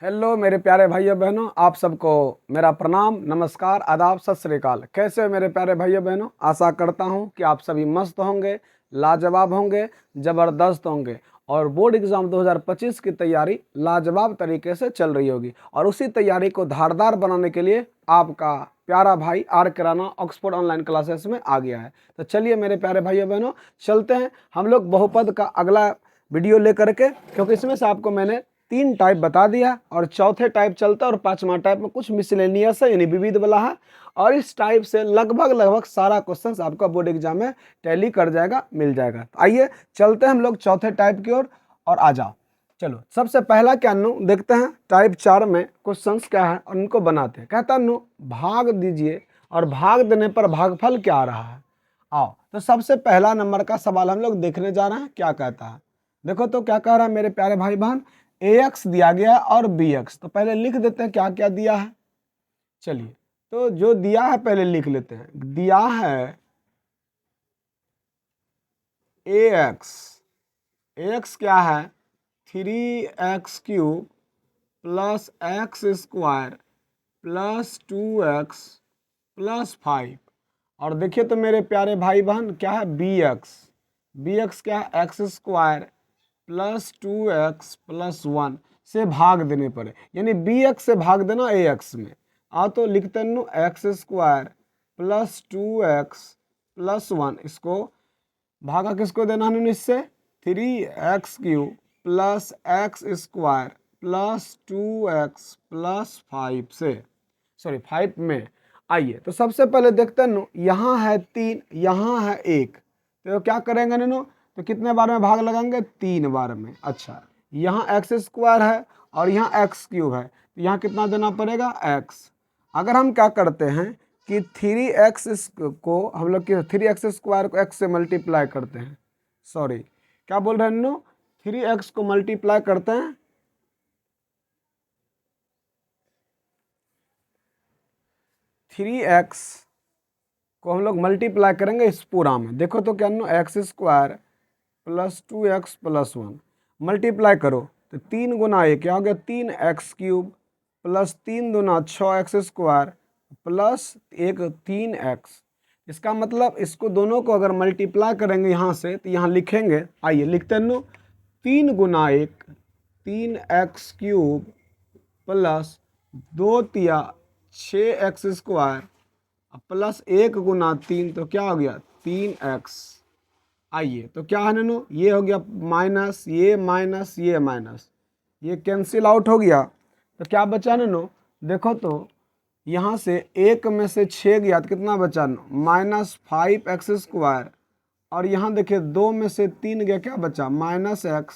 Hello मेरे प्यारे भाइयों बहनों, आप सबको मेरा प्रणाम, नमस्कार, आदाब, सत श्री अकाल। कैसे हो मेरे प्यारे भाइयों बहनों? आशा करता हूं कि आप सभी मस्त होंगे, लाजवाब होंगे, ज़बरदस्त होंगे और बोर्ड एग्ज़ाम 2025 की तैयारी लाजवाब तरीके से चल रही होगी। और उसी तैयारी को धारदार बनाने के लिए आपका प्यारा भाई R Kirana Oxford online classes में आ गया है। तो चलिए मेरे प्यारे भाइयों बहनों, चलते हैं हम लोग बहुपद का अगला वीडियो लेकर के, क्योंकि इसमें से आपको मैंने 3 टाइप बता दिया और चौथे टाइप चलता है और 5वां टाइप में कुछ मिसलेनियस है, यानी विविध वाला है। और इस टाइप से लगभग सारा क्वेश्चंस आपका बोर्ड एग्जाम में टैली कर जाएगा, मिल जाएगा। तो आइए चलते हैं हम लोग चौथे टाइप की ओर और आ जाओ। चलो सबसे पहला क्या नु देखते हैं, टाइप 4 में क्वेश्चंस क्या है और उनको बनाते हैं। कहता नु भाग दीजिए और भाग देने पर भागफल क्या आ रहा है। आओ तो सबसे पहला नंबर का सवाल हम लोग देखने जा रहे हैं, क्या कहता है। देखो तो क्या कह रहा है मेरे प्यारे भाई बहन, ax दिया गया और bx। तो पहले लिख देते हैं क्या क्या दिया है। चलिए तो जो दिया है पहले लिख लेते हैं। दिया है ax, ax क्या है 3x³ plus x square plus 2x plus 5। और देखिए तो मेरे प्यारे भाई बहन क्या है bx, bx क्या है x² प्लस 2x प्लस 1 से भाग देने पर, यानी bx से भाग देना ax में। तो लिखते हैं x² प्लस 2x प्लस 1, इसको भागा किसको देना है इससे 3x³ plus x² plus 2x plus 5 से, सॉरी 5 में। आइए तो सबसे पहले देखते हैं यहाँ है 3, यहाँ है 1, तो क्या करेंगे नीनू, तो कितने बार में भाग लगाएंगे 3 बार में। अच्छा यहाँ x² है और यहाँ x³ है, तो यहाँ कितना देना पड़ेगा x। अगर हम क्या करते हैं कि 3x को हम लोग 3x² को x से मल्टीप्लाई करते हैं, सॉरी क्या बोल रहे हैं नीनू, 3x को मल्टीप्लाई करते हैं 3x को हम लोग मल्टीप्लाई करेंगे इस पूरा में। देखो तो क्या x² plus 2x plus 1 multiply करो तो 3 गुना 1 क्या हो गया 3x³ प्लस 3 दूना 6x² प्लस 1 3x। इसका मतलब इसको दोनों को अगर मल्टीप्लाई करेंगे यहाँ से तो यहाँ लिखेंगे, आइए लिखते हैं 3 गुना 1 3x³ प्लस 2 तिया 6x² प्लस 1 गुना 3 तो क्या हो गया 3x। आइए तो क्या है ननू, ये हो गया माइनस, ये माइनस, ये माइनस, ये कैंसिल आउट हो गया। तो क्या बचा ननू, देखो तो यहाँ से 1 में से 6 गया तो कितना बचा -5x²। और यहाँ देखिए 2 में से 3 गया, क्या बचा -x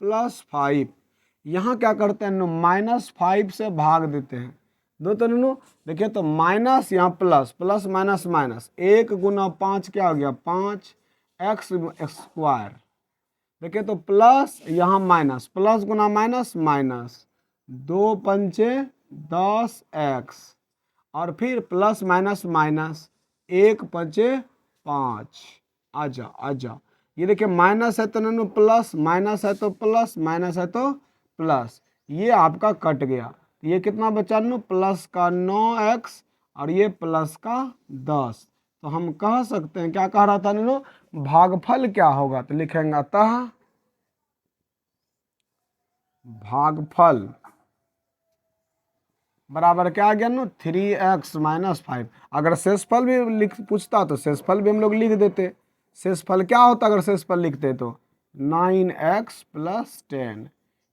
प्लस 5। यहाँ क्या करते हैं -5 से भाग देते हैं दो, तो नू देखिए तो माइनस यहाँ प्लस, प्लस माइनस माइनस, 1 गुना 5 क्या हो गया 5x²। देखिए तो प्लस यहाँ माइनस, प्लस गुना माइनस माइनस, 2 पंचे 10x और फिर प्लस माइनस माइनस, 1 पंचे 5। आजा आजा, ये देखिए माइनस है तो ननू प्लस, माइनस है तो प्लस, माइनस है तो प्लस, ये आपका कट गया। ये कितना बचा नू प्लस का 9x और ये प्लस का 10। तो हम कह सकते हैं, क्या कह रहा था नू, भागफल क्या होगा, तो लिखेंगे अतः भागफल बराबर क्या आ गया ना 3x माइनस 5। अगर शेषफल भी लिख पूछता तो शेषफल भी हम लोग लिख देते। शेषफल क्या होता अगर शेषफल लिखते तो 9x प्लस 10।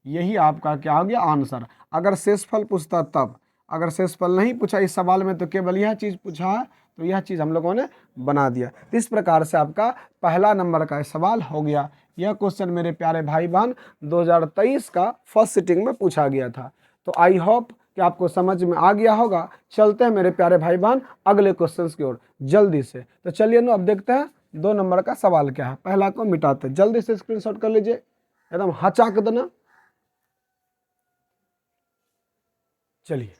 यही आपका क्या हो गया आंसर, अगर शेषफल पूछता तब। अगर शेषफल नहीं पूछा इस सवाल में तो केवल यह चीज़ पूछा है, तो यह चीज़ हम लोगों ने बना दिया। इस प्रकार से आपका पहला नंबर का सवाल हो गया। यह क्वेश्चन मेरे प्यारे भाई बहन 2023 का फर्स्ट सिटिंग में पूछा गया था। तो आई होप कि आपको समझ में आ गया होगा। चलते हैं मेरे प्यारे भाई बहन अगले क्वेश्चंस की ओर जल्दी से। तो चलिए ना अब देखते हैं 2 नंबर का सवाल क्या है। पहला को मिटाते हैं, जल्दी से स्क्रीनशॉट कर लीजिए, एकदम हचाक देना। चलिए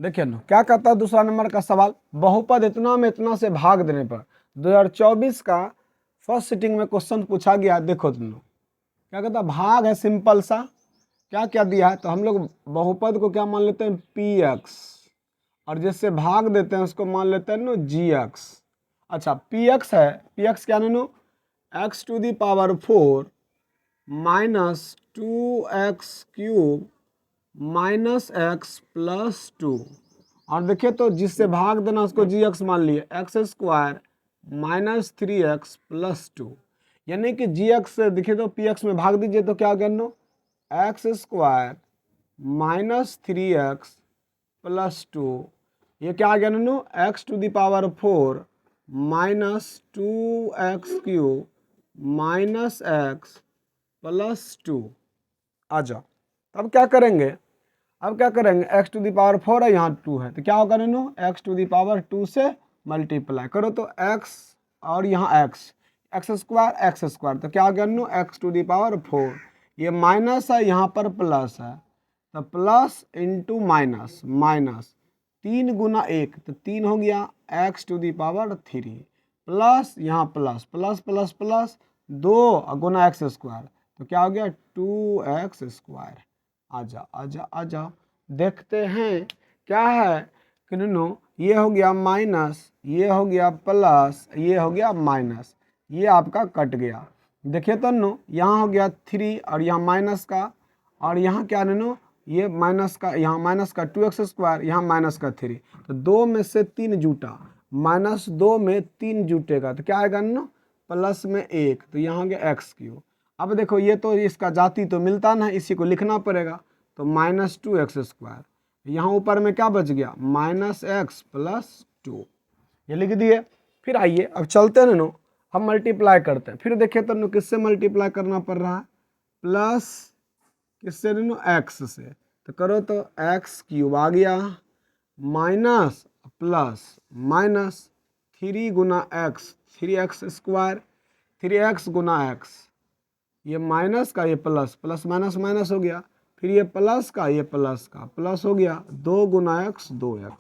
देखिए ना क्या कहता है दूसरा नंबर का सवाल, बहुपद इतना में इतना से भाग देने पर। 2024 का फर्स्ट सिटिंग में क्वेश्चन पूछा गया। देखो तुम लोग क्या कहता है, भाग है सिंपल सा, क्या क्या दिया है, तो हम लोग बहुपद को क्या मान लेते हैं, पी एक्स, और जिससे भाग देते हैं उसको मान लेते हैं नो जी एक्स। अच्छा पी एक्स है, पी एक्स क्या no, x to the power 4 minus 2x³ minus x plus 2। और देखिए तो जिससे भाग देना उसको जी एक्स मान लिए, x² माइनस 3x प्लस 2, यानी कि जी एक्स से देखिए तो पी एक्स में भाग दीजिए तो क्या करना, x² माइनस 3x प्लस 2, ये क्या आ गया no, x to the power 4 minus 2x³ minus x plus 2। आ जाओ अब क्या करेंगे, अब क्या करेंगे, x टू दी पावर 4 है, यहाँ 2 है, तो क्या होगा no, x to the power 2 से मल्टीप्लाई करो तो x, और यहाँ x² तो क्या हो गया no, x to the power 4, ये माइनस है यहाँ पर प्लस है, तो प्लस इंटू माइनस, माइनस 3 गुना 1 तो 3 हो गया, x to the power 3 plus यहाँ प्लस प्लस प्लस प्लस 2 गुना x², तो क्या हो गया 2x²। आजा आजा आजा देखते हैं क्या है कि नो, ये हो गया माइनस, ये हो गया प्लस, ये हो गया माइनस, ये आपका कट गया। देखिए तो नो यहाँ हो गया 3 और यहाँ माइनस का, और यहाँ क्या नो, ये माइनस का, यहाँ माइनस का 2x², यहाँ माइनस का 3, तो 2 में से 3 जूटा, माइनस 2 में 3 जूटेगा तो क्या आएगा नो, प्लस में 1, तो यहाँ हो गया x³। अब देखो ये तो इसका जाति तो मिलता ना, इसी को लिखना पड़ेगा, तो माइनस 2x², यहाँ ऊपर में क्या बच गया, माइनस एक्स प्लस 2, ये लिख दिए। फिर आइए अब चलते हैं नो, हम मल्टीप्लाई करते हैं, फिर देखिए तो नो किससे मल्टीप्लाई करना पड़ रहा है, प्लस किससे नो, एक्स से, तो करो तो x³ आ गया, माइनस प्लस माइनस 3 गुना एक्स, 3x², 3x गुना एक्स, ये माइनस का ये प्लस, प्लस माइनस माइनस हो गया, फिर ये प्लस का ये प्लस का प्लस हो गया, 2 गुना एक्स 2x।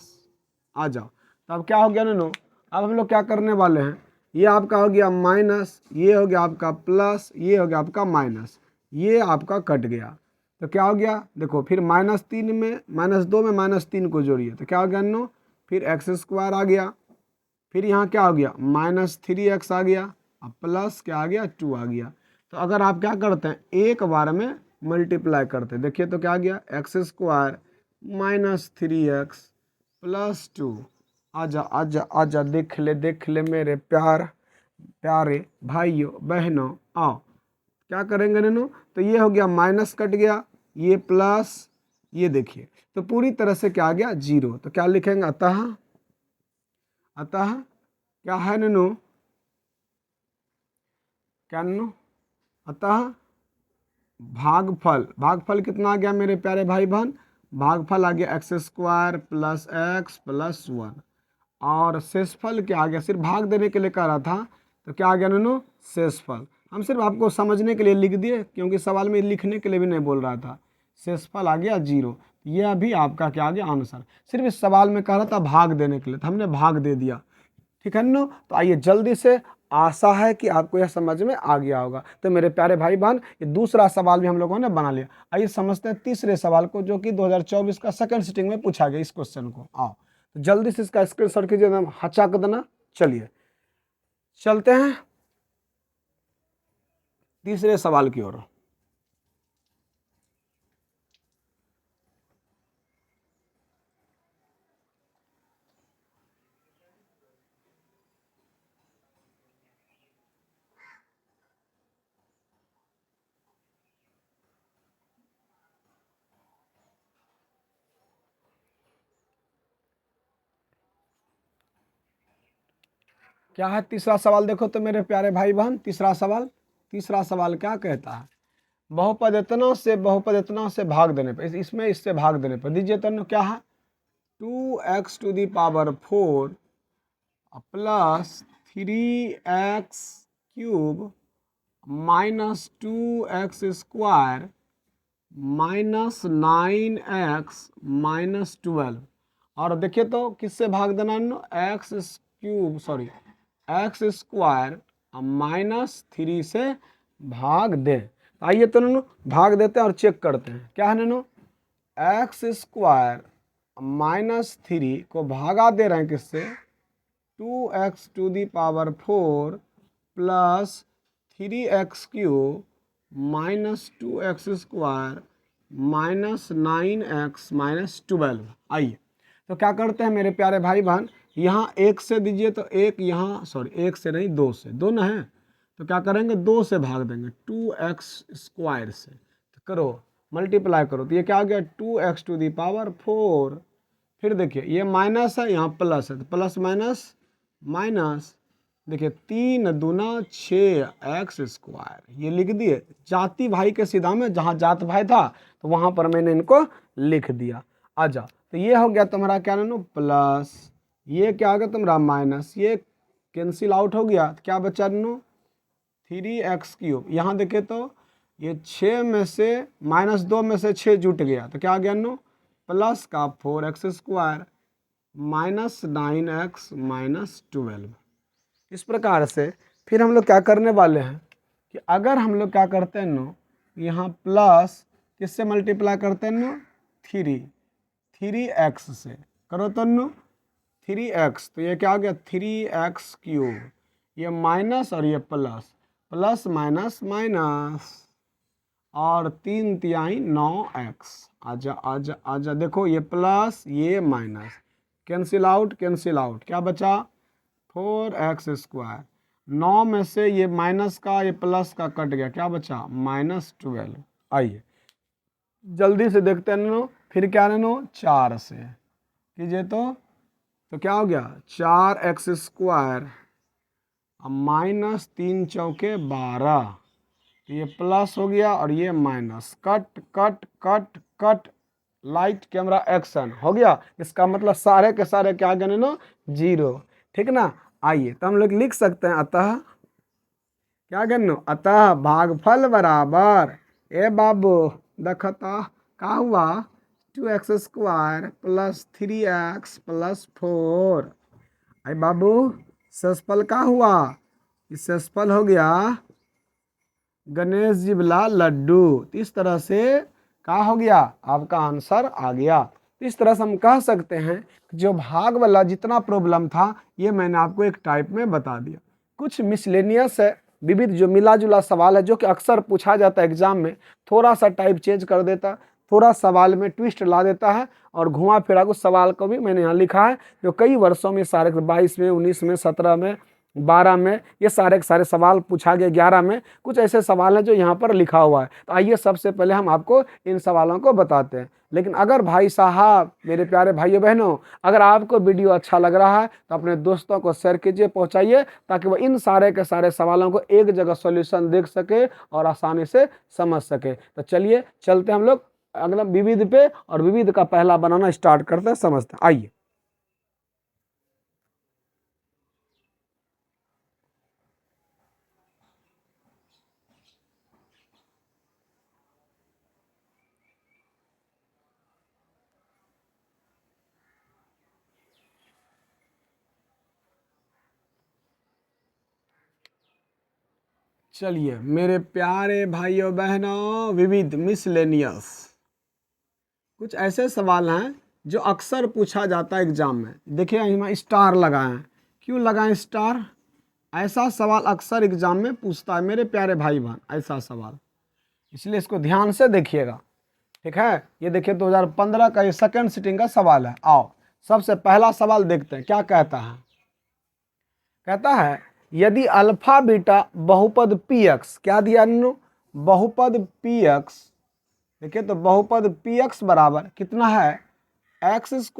आ जाओ तो अब क्या हो गया नो, अब हम लोग क्या करने वाले हैं, ये आपका हो गया माइनस, ये हो गया आपका प्लस, ये हो गया आपका माइनस, ये आपका कट गया, तो क्या हो गया देखो, फिर -3 में -2 में -3 को जोड़िए तो क्या हो गया नो, फिर x² आ गया, फिर यहाँ क्या हो गया -3x आ गया, अब प्लस क्या आ गया 2 आ गया। तो अगर आप क्या करते हैं एक बार में मल्टीप्लाई करते हैं, देखिए तो क्या आ गया x² माइनस 3x प्लस 2। आजा आजा आजा देख ले मेरे प्यारे भाइयों बहनों, आओ क्या करेंगे नैनो, तो ये हो गया माइनस कट गया, ये प्लस, ये देखिए तो पूरी तरह से क्या आ गया 0, तो क्या लिखेंगे, अतः, अतः क्या है नैनो, क्या नैनो, अतः भागफल, भागफल कितना आ गया मेरे प्यारे भाई बहन, भागफल आ गया x² प्लस एक्स प्लस 1, और शेषफल क्या आ गया, सिर्फ भाग देने के लिए कह रहा था, तो क्या आ गया नो, शेषफल, हम सिर्फ आपको समझने के लिए लिख दिए क्योंकि सवाल में लिखने के लिए भी नहीं बोल रहा था, शेषफल आ गया 0। यह अभी आपका क्या आ गया आंसर, सिर्फ इस सवाल में कह रहा था भाग देने के लिए, तो हमने भाग दे दिया, ठीक है नो। तो आइए जल्दी से, आशा है कि आपको यह समझ में आ गया होगा। तो मेरे प्यारे भाई बहन ये दूसरा सवाल भी हम लोगों ने बना लिया। आइए समझते हैं तीसरे सवाल को, जो कि 2024 का सेकंड सिटिंग में पूछा गया। इस क्वेश्चन को आओ तो जल्दी से इसका स्क्रीनशॉट कीजिए, एकदम हचाक देना। चलिए चलते हैं तीसरे सवाल की ओर। क्या है तीसरा सवाल, देखो तो मेरे प्यारे भाई बहन, तीसरा सवाल क्या कहता है, बहुपद इतना से भाग देने पर, इसमें इससे भाग देने पर दीजिए तो क्या है, 2x to the power 4 plus 3x³ minus 2x² minus 9x minus 12। और देखिए तो किससे भाग देना नो, एक्स स्क्वायर -3 से भाग दे। आइए तो नो भाग देते हैं और चेक करते हैं क्या है नो, एक्स स्क्वायर -3 को भागा दे रहे हैं किससे, 2x⁴ plus 3x³ -2x² -9x-12। आइए तो क्या करते हैं मेरे प्यारे भाई बहन, यहाँ एक से दीजिए तो एक, यहाँ एक से नहीं 2 से, 2 ना है तो क्या करेंगे 2 से भाग देंगे 2x² से, तो करो मल्टीप्लाई करो तो ये क्या आ गया 2x⁴। फिर देखिए ये माइनस है यहाँ प्लस है तो प्लस माइनस माइनस, देखिए 3 दूना 6x², ये लिख दिए जाति भाई के सीधा में, जहाँ जात भाई था तो वहाँ पर मैंने इनको लिख दिया। आजा तो ये हो गया तुम्हारा क्या नानो प्लस, ये क्या हो गया तुम्हारा माइनस, ये कैंसिल आउट हो गया तो क्या बचा नो 3x³। यहाँ देखे तो ये 6 में से -2 में से 6 जुट गया तो क्या आ गया नो प्लस का 4x² -9x-12। इस प्रकार से फिर हम लोग क्या करने वाले हैं कि अगर हम लोग क्या करते हैं नो, यहाँ प्लस किससे मल्टीप्लाई करते हैं नो 3x से, करो तो नो 3x, तो ये क्या हो गया 3x³, ये माइनस और ये प्लस, प्लस माइनस माइनस और 3 तिहाई 9x। आजा आजा आजा, देखो ये प्लस ये माइनस, कैंसिल आउट क्या बचा 4x², 9 में से ये माइनस का ये प्लस का कट गया, क्या बचा -12। आइए जल्दी से देखते हैं नो, फिर क्या नो 4 से कीजिए तो क्या हो गया 4x² -3 चौके 12, तो ये प्लस हो गया और ये minus, cut cut cut cut, light camera action हो गया। इसका मतलब सारे के सारे क्या गए नो 0, ठीक ना। आइए तो हम लोग लिख सकते हैं अतः क्या गनो, अतः भागफल बराबर, ए बाबू देखता का हुआ 2x² + 3x + 4। आई बाबू शेषफल का हुआ, इस शेषफल हो गया गणेश जी वाला लड्डू। तो इस तरह से क्या हो गया आपका आंसर आ गया। तो इस तरह से हम कह सकते हैं कि जो भाग वाला जितना प्रॉब्लम था ये मैंने आपको एक टाइप में बता दिया। कुछ मिसलेनियस है, विविध जो मिला जुला सवाल है जो कि अक्सर पूछा जाता है एग्जाम में, थोड़ा सा टाइप चेंज कर देता, थोड़ा सवाल में ट्विस्ट ला देता है और घुमा फिरा कुछ सवाल को भी मैंने यहाँ लिखा है जो कई वर्षों में सारे 22 में 19 में 17 में 12 में ये सारे के सारे सवाल पूछा गया, 11 में कुछ ऐसे सवाल हैं जो यहाँ पर लिखा हुआ है। तो आइए सबसे पहले हम आपको इन सवालों को बताते हैं। लेकिन अगर भाई साहब मेरे प्यारे भाइयों बहनों, अगर आपको वीडियो अच्छा लग रहा है तो अपने दोस्तों को शेयर कीजिए, पहुंचाइए, ताकि वो इन सारे के सारे सवालों को एक जगह सॉल्यूशन देख सके और आसानी से समझ सके। तो चलिए चलते हम लोग अगला विविध पे और विविध का पहला बनाना स्टार्ट करते हैं, समझते हैं। आइए चलिए मेरे प्यारे भाइयों बहनों, विविध मिसलेनियस कुछ ऐसे सवाल हैं जो अक्सर पूछा जाता है एग्जाम में। देखिए यहाँ स्टार लगाए हैं, क्यों लगाएं स्टार, ऐसा सवाल अक्सर एग्जाम में पूछता है मेरे प्यारे भाई बहन, ऐसा सवाल, इसलिए इसको ध्यान से देखिएगा, ठीक है। ये देखिए 2015 का ये सेकंड सिटिंग का सवाल है। आओ सबसे पहला सवाल देखते हैं क्या कहता है। कहता है यदि अल्फा बीटा बहुपद px, क्या दिया नो बहुपद px, देखिए तो बहुपद px बराबर कितना है x²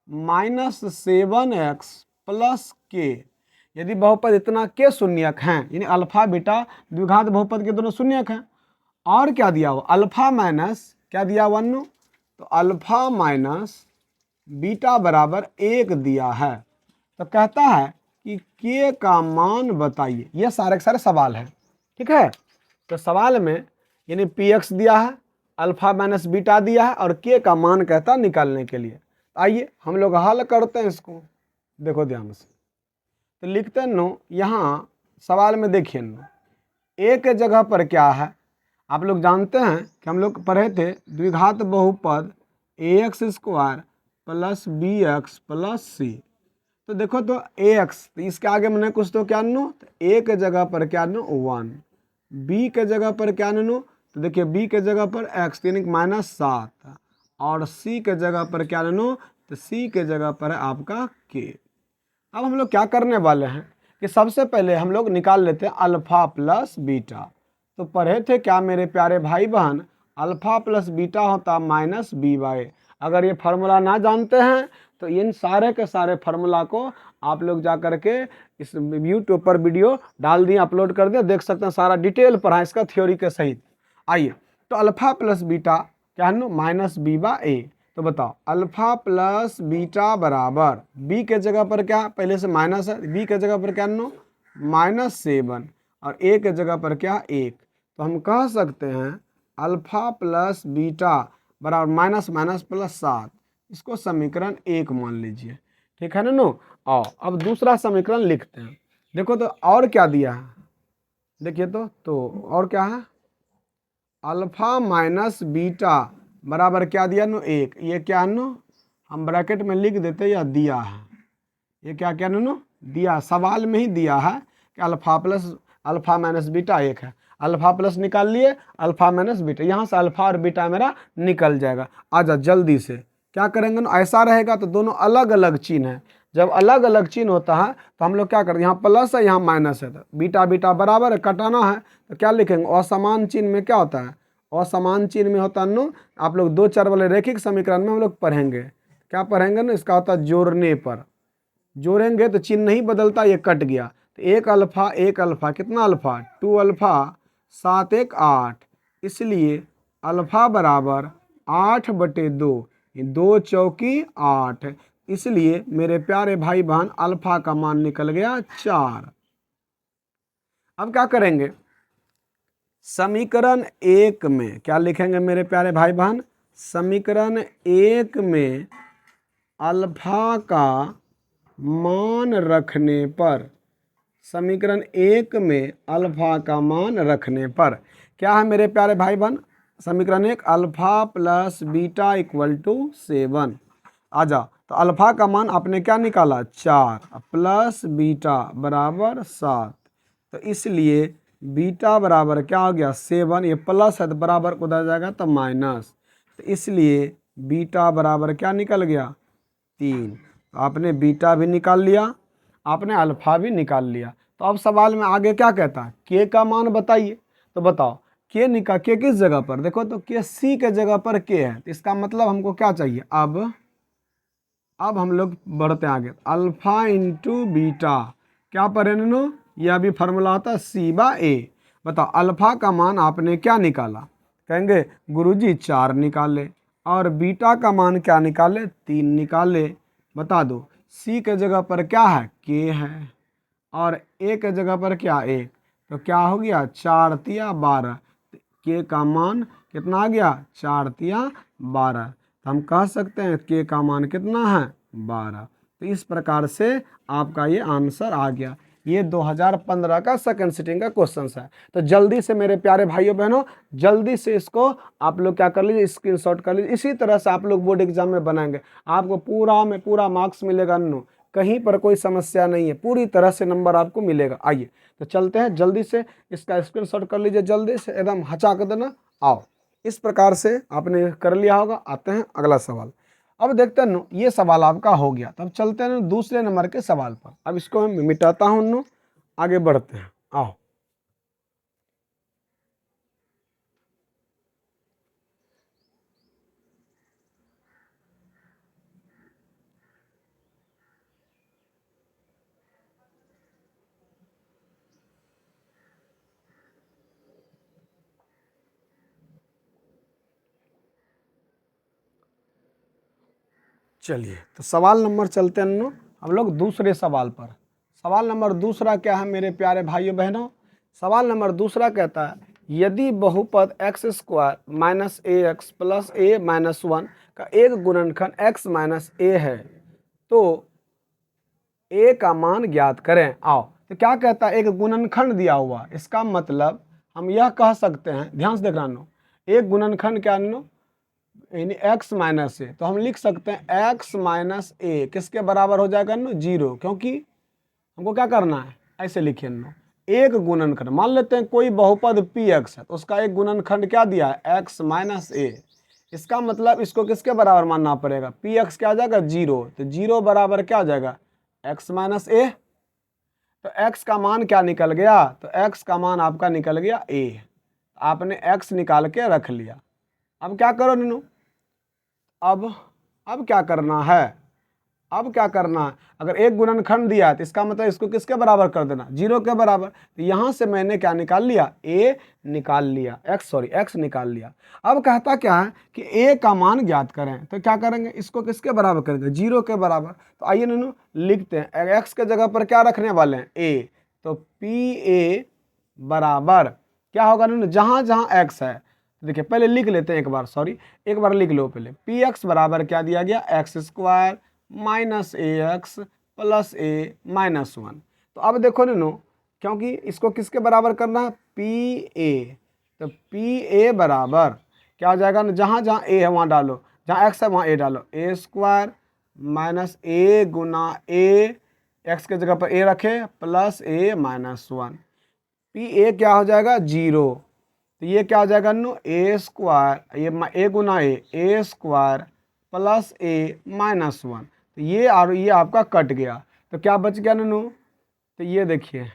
-7x + k। यदि बहुपद इतना के शून्यक हैं, यानी अल्फा बीटा द्विघात बहुपद के दोनों शून्यक हैं, और क्या दिया हुआ अल्फा माइनस क्या दिया हुआ नो, तो अल्फा माइनस बीटा बराबर 1 दिया है। तो कहता है कि के का मान बताइए। ये सारे के सारे सवाल हैं, ठीक है। तो सवाल में यानी px दिया है, अल्फा माइनस बीटा दिया है और के का मान कहता निकालने के लिए। आइए हम लोग हल करते हैं इसको, देखो ध्यान से। तो लिखते हैं नो, यहाँ सवाल में देखिए नो, ए के जगह पर क्या है, आप लोग जानते हैं कि हम लोग पढ़े थे द्विघात बहुपद ax² plus bx plus c। तो देखो तो ax, तो इसके आगे मैंने कुछ तो क्या नो, तो a के जगह पर क्या नो 1, b के जगह पर क्या नो, तो देखिए b के जगह पर x यानी -7, और c के जगह पर क्या नो, तो c के जगह पर है आपका k। अब हम लोग क्या करने वाले हैं कि सबसे पहले हम लोग निकाल लेते हैं अल्फा प्लस बीटा। तो पढ़े थे क्या मेरे प्यारे भाई बहन, अल्फा प्लस बीटा होता -b/a। अगर ये फार्मूला ना जानते हैं तो इन सारे के सारे फार्मूला को आप लोग जा करके इस यूट्यूब पर वीडियो डाल दिए, अपलोड कर दिए, देख सकते हैं, सारा डिटेल पढ़ा इसका थ्योरी के सहित। आइए, तो अल्फा प्लस बीटा क्या है नो, -b/a। तो बताओ अल्फा प्लस बीटा बराबर b के जगह पर क्या पहले से माइनस है, b के जगह पर क्या नो -7, और a के जगह पर क्या 1। तो हम कह सकते हैं अल्फा प्लस बीटा बराबर माइनस माइनस प्लस 7, इसको समीकरण 1 मान लीजिए, ठीक है ना नो। और अब दूसरा समीकरण लिखते हैं। देखो तो और क्या दिया है, देखिए तो और क्या है, अल्फा माइनस बीटा बराबर क्या दिया नो 1। ये क्या है नो, हम ब्रैकेट में लिख देते, या दिया है, ये क्या क्या नो दिया, सवाल में ही दिया है कि अल्फा माइनस बीटा 1 है। अल्फा प्लस निकाल लिए, अल्फा माइनस बीटा, यहाँ से अल्फा और बीटा मेरा निकल जाएगा। आजा जल्दी से क्या करेंगे ना, ऐसा रहेगा तो दोनों अलग अलग चिन्ह है। जब अलग अलग चिन्ह होता है तो हम लोग क्या करते हैं, यहाँ प्लस है यहाँ माइनस है, तो बीटा बीटा बराबर है, कटाना है तो क्या लिखेंगे, असमान चिन्ह में क्या होता है, असमान चिन्ह में होता है नो, आप लोग 2 चर वाले रैखिक समीकरण में हम लोग पढ़ेंगे, क्या पढ़ेंगे ना, इसका होता है जोड़ने पर, जोड़ेंगे तो चिन्ह नहीं बदलता, ये कट गया, तो एक अल्फा कितना अल्फा 2 अल्फा 7 1 8, इसलिए अल्फा बराबर 8/2, 2 चौकी 8, इसलिए मेरे प्यारे भाई बहन अल्फा का मान निकल गया 4। अब क्या करेंगे, समीकरण 1 में क्या लिखेंगे मेरे प्यारे भाई बहन, समीकरण 1 में अल्फा का मान रखने पर, समीकरण 1 में अल्फा का मान रखने पर क्या है मेरे प्यारे भाई बहन, समीकरण 1 alpha plus beta equal to 7। आजा, तो अल्फा का मान आपने क्या निकाला 4, प्लस बीटा बराबर 7, तो इसलिए बीटा बराबर क्या हो गया 7, ये प्लस है तो बराबर को उधर जाएगा तो माइनस, तो इसलिए बीटा बराबर क्या निकल गया 3। तो आपने बीटा भी निकाल लिया, आपने अल्फा भी निकाल लिया। तो अब सवाल में आगे क्या कहता है, के का मान बताइए। तो बताओ के किस जगह पर, देखो तो के सी के जगह पर के है, तो इसका मतलब हमको क्या चाहिए, अब हम लोग बढ़ते आगे, अल्फा इंटू बीटा क्या पढ़े नो, यह भी फार्मूला होता है c/a। बताओ अल्फा का मान आपने क्या निकाला, कहेंगे गुरुजी 4 निकाले, और बीटा का मान क्या निकाले 3 निकाले। बता दो c के जगह पर क्या है k है, और a के जगह पर क्या 1, तो क्या हो गया 4 तिया 12, के का मान कितना आ गया 4 तिया 12, तो हम कह सकते हैं के का मान कितना है 12। तो इस प्रकार से आपका ये आंसर आ गया। ये 2015 का सेकंड सिटिंग का क्वेश्चन है। तो जल्दी से मेरे प्यारे भाइयों बहनों, जल्दी से इसको आप लोग क्या कर लीजिए, स्क्रीनशॉट कर लीजिए। इसी तरह से आप लोग बोर्ड एग्जाम में बनाएंगे, आपको पूरा में पूरा मार्क्स मिलेगा नो, कहीं पर कोई समस्या नहीं है, पूरी तरह से नंबर आपको मिलेगा। आइए तो चलते हैं, जल्दी से इसका स्क्रीनशॉट कर लीजिए, जल्दी से एकदम हचा कर देना। आओ, इस प्रकार से आपने कर लिया होगा। आते हैं अगला सवाल। अब देखते हैं ये सवाल आपका हो गया, तब चलते हैं दूसरे नंबर के सवाल पर। अब इसको मैं मिटाता हूँ, आगे बढ़ते हैं। आओ, चलिए तो सवाल नंबर चलते हैं हम लोग दूसरे सवाल पर। सवाल नंबर दूसरा क्या है मेरे प्यारे भाइयों बहनों, सवाल नंबर दूसरा कहता है यदि बहुपद एक्स स्क्वायर माइनस ए एक्स प्लस ए माइनस वन का एक गुणनखंड एक्स माइनस ए है तो ए का मान ज्ञात करें। आओ, तो क्या कहता है, एक गुणनखंड दिया हुआ, इसका मतलब हम यह कह सकते हैं, ध्यान से देखना नो, एक गुणनखंड क्या नो, यानी एक्स माइनस ए, तो हम लिख सकते हैं एक्स माइनस ए किसके बराबर हो जाएगा नो, 0, क्योंकि हमको क्या करना है, ऐसे लिखिए नो, एक गुणनखंड मान लेते हैं कोई बहुपद पी एक्स है तो उसका एक गुणनखंड क्या दिया है, एक्स माइनस ए, इसका मतलब इसको किसके बराबर मानना पड़ेगा, पी एक्स क्या आ जाएगा 0, तो 0 बराबर क्या आ जाएगा एक्स माइनस ए, तो x का मान क्या निकल गया, तो x का मान आपका निकल गया a, आपने x निकाल के रख लिया। अब क्या करो नीनू, अब क्या करना है, अब क्या करना है, अगर एक गुणनखंड दिया है तो इसका मतलब इसको किसके बराबर कर देना, 0 के बराबर, तो यहाँ से मैंने क्या निकाल लिया, a निकाल लिया, x निकाल लिया। अब कहता क्या है कि a का मान ज्ञात करें, तो क्या करेंगे, इसको किसके बराबर करेंगे, 0 के बराबर। तो आइए ननू लिखते हैं, x के जगह पर क्या रखने वाले हैं, a, तो पी ए बराबर क्या होगा ननू, जहाँ जहाँ x है, देखिए पहले लिख लेते हैं एक बार लिख लो पहले, पी एक्स बराबर क्या दिया गया, एक्स स्क्वायर माइनस ए एक्स प्लस ए माइनस वन। तो अब देखो नो, क्योंकि इसको किसके बराबर करना है, पी ए, तो पी ए बराबर क्या हो जाएगा ना, जहाँ जहाँ ए है वहाँ डालो, जहाँ एक्स है वहाँ ए डालो, ए स्क्वायर माइनस ए गुना ए, एक्स के जगह पर ए रखे plus A minus one, P A क्या हो जाएगा 0, तो ये क्या हो जाएगा नो, ए स्क्वायर, ये ए गुना ए स्क्वायर प्लस ए माइनस वन, तो ये और ये आपका कट गया, तो क्या बच गया ननू, तो ये देखिए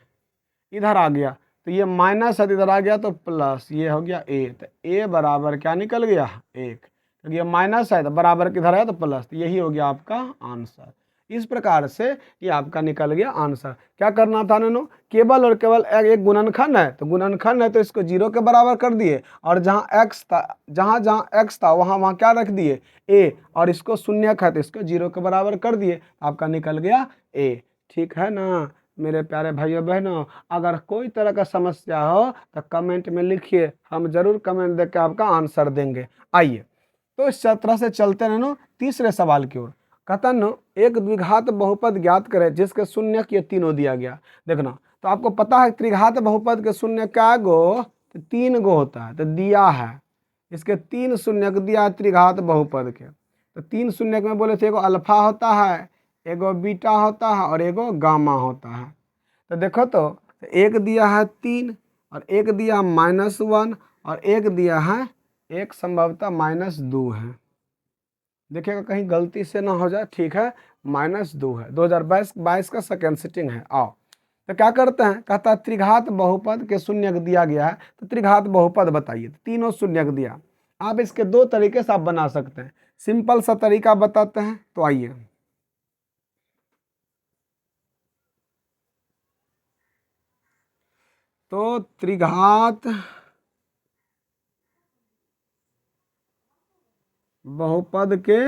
इधर आ गया, तो ये माइनस है इधर आ गया तो प्लस, ये हो गया ए, तो ए बराबर क्या निकल गया 1, क्योंकि ये माइनस है तो बराबर किधर है तो प्लस, तो यही हो गया आपका आंसर। इस प्रकार से ये आपका निकल गया आंसर। क्या करना था ननू, केवल और केवल एक गुणनखंड है, तो गुणनखंड है तो इसको 0 के बराबर कर दिए, और जहाँ x था, जहाँ जहाँ x था वहाँ वहाँ क्या रख दिए a, और इसको शून्यक है तो इसको 0 के बराबर कर दिए, आपका निकल गया a। ठीक है ना मेरे प्यारे भाइयों बहनों, अगर कोई तरह का समस्या हो तो कमेंट में लिखिए, हम जरूर कमेंट देकर आपका आंसर देंगे। आइए तो इस तरह से चलते रहना तीसरे सवाल की ओर। कहता न एक द्विघात बहुपद ज्ञात करें जिसके शून्य ये तीनों दिया गया। देखना, तो आपको पता है त्रिघात बहुपद के शून्य क्या गो, तो 3 गो होता है, तो दिया है इसके 3 शून्यक दिया है त्रिघात बहुपद के, तो 3 शून्यक में बोले थे एगो अल्फा होता है, एगो बीटा होता है और एगो गामा होता है। तो देखो तो एक दिया है 3 और एक दिया है -1 और एक दिया है एक संभवतः -2 है, देखिएगा कहीं गलती से ना हो जाए, ठीक है -2 है, 2022 का सेकेंड सिटिंग है। आओ तो क्या करते हैं, कहता है त्रिघात बहुपद के शून्यक दिया गया है, तो त्रिघात बहुपद बताइए, तीनों शून्यक दिया। आप इसके 2 तरीके से आप बना सकते हैं, सिंपल सा तरीका बताते हैं, तो आइए तो त्रिघात बहुपद के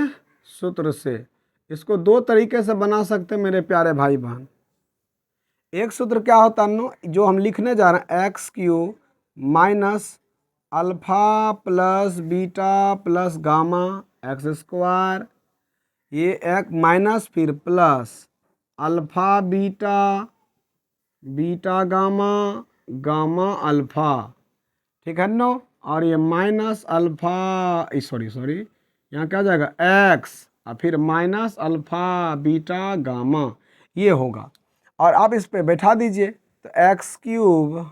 सूत्र से इसको 2 तरीके से बना सकते हैं मेरे प्यारे भाई बहन। एक सूत्र क्या होता है जो हम लिखने जा रहे हैं, x³ minus alpha plus beta plus gamma x square, ये एक माइनस फिर plus alpha beta beta gamma gamma alpha, ठीक है नो, और ये माइनस अल्फा सॉरी यहाँ क्या जाएगा x और फिर माइनस अल्फा बीटा गामा, ये होगा। और आप इस पे बैठा दीजिए, तो x³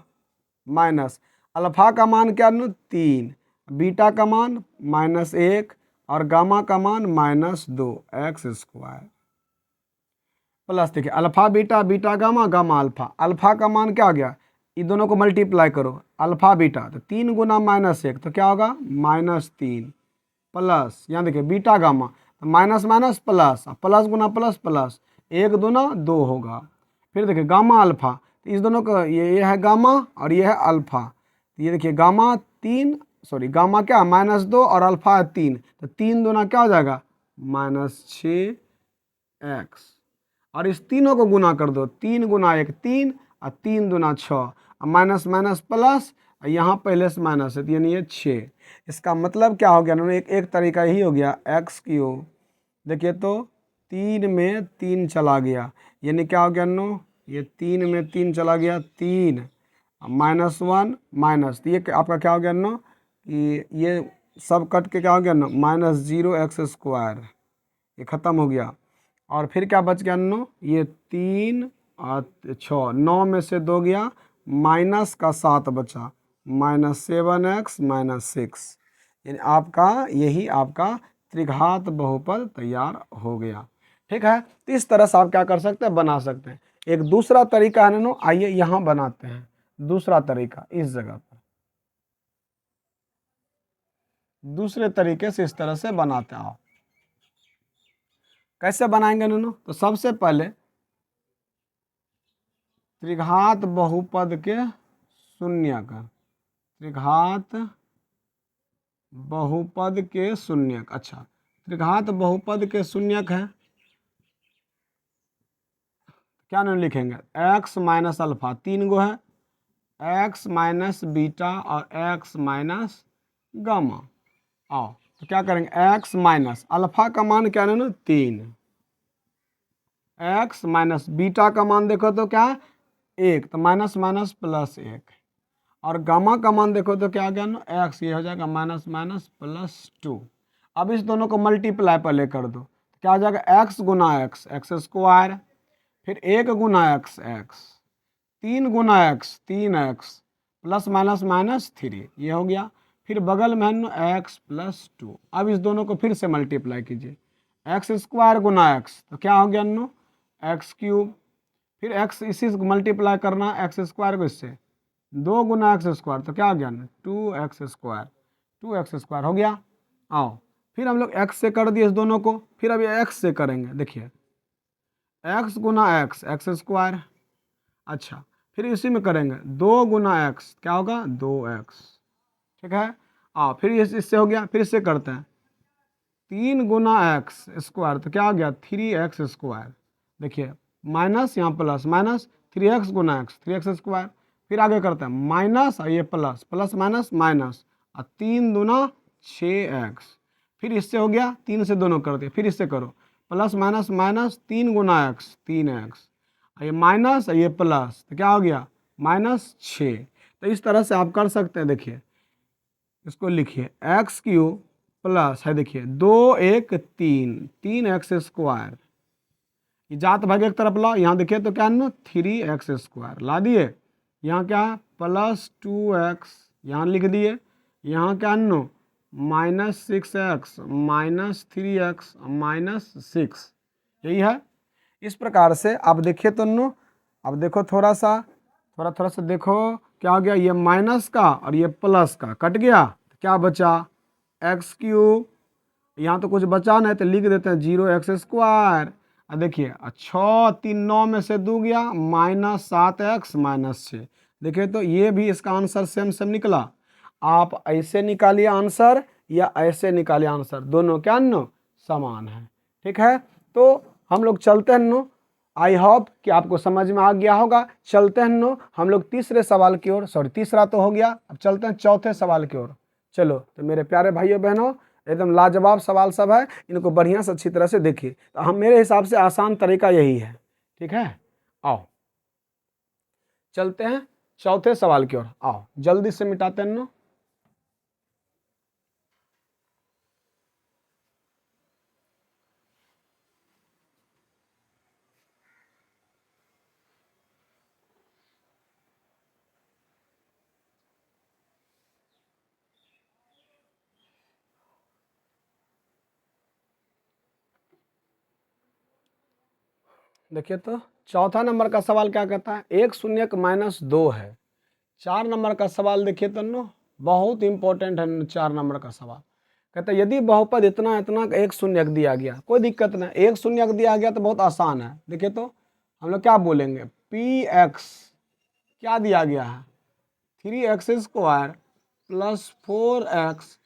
माइनस अल्फा का मान क्या नो 3, बीटा का मान -1 और गामा का मान -2 एक्स स्क्वायर, प्लस देखिए alpha beta beta gamma gamma alpha, alpha का मान क्या आ गया, ये दोनों को मल्टीप्लाई करो, अल्फा बीटा तो 3 गुना -1 तो क्या होगा -3, प्लस यहाँ देखिए बीटा गामा तो माइनस माइनस प्लस, प्लस गुना प्लस प्लस 1 दूना 2 होगा। फिर देखिए गामा अल्फा, तो इस दोनों का ये है गामा और ये है अल्फा, तो ये देखिए गामा गामा क्या -2 और अल्फा है 3, तो 3 दूना क्या हो जाएगा -6x, और इस तीनों को गुना कर दो, 3 गुना 1 3 और 3 दूना 6, माइनस माइनस प्लस और यहाँ पहले से माइनस है, तो यानी ये 6। इसका मतलब क्या हो गया ना, एक तरीका यही हो गया एक्स क्यूब। देखिए तो 3 में 3 चला गया, यानी क्या हो गया नो, ये 3 में 3 चला गया, 3 -1 माइनस, तो ये आपका क्या हो गया नो, कि ये सब कट के क्या हो गया नो, -0x², ये ख़त्म हो गया। और फिर क्या बच गया नो, ये 3 और 6, 9 में से 2 गया, माइनस का 7 बचा, -7x -6, यानी आपका यही आपका त्रिघात बहुपद तैयार हो गया। ठीक है, तो इस तरह से आप क्या कर सकते हैं, बना सकते हैं। एक दूसरा तरीका है नो, आइए यहाँ बनाते हैं दूसरा तरीका, इस जगह पर दूसरे तरीके से इस तरह से बनाते हैं। कैसे बनाएंगे नो, तो सबसे पहले त्रिघात बहुपद के शून्यक, त्रिघात बहुपद के शून्यक। अच्छा, त्रिघात बहुपद के शून्यक है, क्या नाम लिखेंगे, x माइनस अल्फा, 3 गो है, x माइनस बीटा और x माइनस गामा। आओ तो क्या करेंगे, x माइनस अल्फा का मान क्या है ना, 3, x माइनस बीटा का मान देखो तो क्या है, 1, तो माइनस माइनस प्लस 1, और गामा का मान देखो तो क्या आ गया ना, x, ये हो जाएगा माइनस माइनस +2। अब इस दोनों को मल्टीप्लाई पहले कर दो, तो क्या हो जाएगा, x गुना x² फिर 1 गुना x 3 गुना x 3x प्लस माइनस -3, ये हो गया। फिर बगल में है x +2। अब इस दोनों को फिर से मल्टीप्लाई कीजिए, x² गुना x, तो क्या हो गया नो, x³ फिर x इसी से मल्टीप्लाई करना x² को इससे, 2 गुना x², तो क्या हो गया ना 2x² हो गया। आओ फिर हम लोग x से कर दिए इस दोनों को, फिर अभी x से करेंगे, देखिए x गुना x² अच्छा, फिर इसी में करेंगे 2 गुना x, क्या होगा 2x। ठीक है, फिर इससे हो गया, फिर इससे करते हैं 3 गुना x², तो क्या हो गया 3x²। देखिए माइनस यहाँ प्लस, माइनस 3x गुना x 3x², फिर आगे करते हैं माइनस और ये प्लस, प्लस माइनस माइनस, और 3 दूना 6x, फिर इससे हो गया 3 से दोनों करते, फिर इससे करो प्लस माइनस माइनस 3 गुना x 3x, ये माइनस ये प्लस, तो क्या हो गया -6। तो इस तरह से आप कर सकते हैं। देखिए इसको लिखिए x³ प्लस है, देखिए 2 1 3 3x², ये जात भाग एक तरफ लाओ, यहाँ देखिए तो क्या नो 3x² ला दिए, यहाँ क्या +2x, यहाँ लिख दिए, यहाँ क्या नो -6x -3x -6, यही है। इस प्रकार से आप देखिए तो नो, अब देखो थोड़ा सा देखो क्या हो गया, ये माइनस का और ये प्लस का कट गया, तो क्या बचा x³, यहाँ तो कुछ बचा नहीं, तो लिख देते हैं 0x²। देखिए 6 3 9 में से 2 गया, -7x -6। देखिए तो ये भी इसका आंसर सेम सेम निकला। आप ऐसे निकालिए आंसर या ऐसे निकालिए आंसर, दोनों क्या नो समान है। ठीक है, तो हम लोग चलते हैं नो, आई होप कि आपको समझ में आ गया होगा। चलते हैं नो हम लोग तीसरे सवाल की ओर, सॉरी तीसरा तो हो गया, अब चलते हैं चौथे सवाल की ओर। चलो तो मेरे प्यारे भाइयों बहनों, एकदम लाजवाब सवाल सब है, इनको बढ़िया से अच्छी तरह से देखिए। तो हम मेरे हिसाब से आसान तरीका यही है। ठीक है, आओ चलते हैं चौथे सवाल की ओर, आओ जल्दी से मिटाते हैं नो। देखिए तो चौथा नंबर का सवाल क्या कहता है, 1 शून्यक -2 है। 4 नंबर का सवाल देखिए तो नो, बहुत इंपॉर्टेंट है 4 नंबर का सवाल। कहता है यदि बहुपद इतना इतना का 1 शून्यक दिया गया, कोई दिक्कत नहीं, 1 शून्यक दिया गया तो बहुत आसान है। देखिए तो हम लोग क्या बोलेंगे, px क्या दिया गया है 3x² + 4x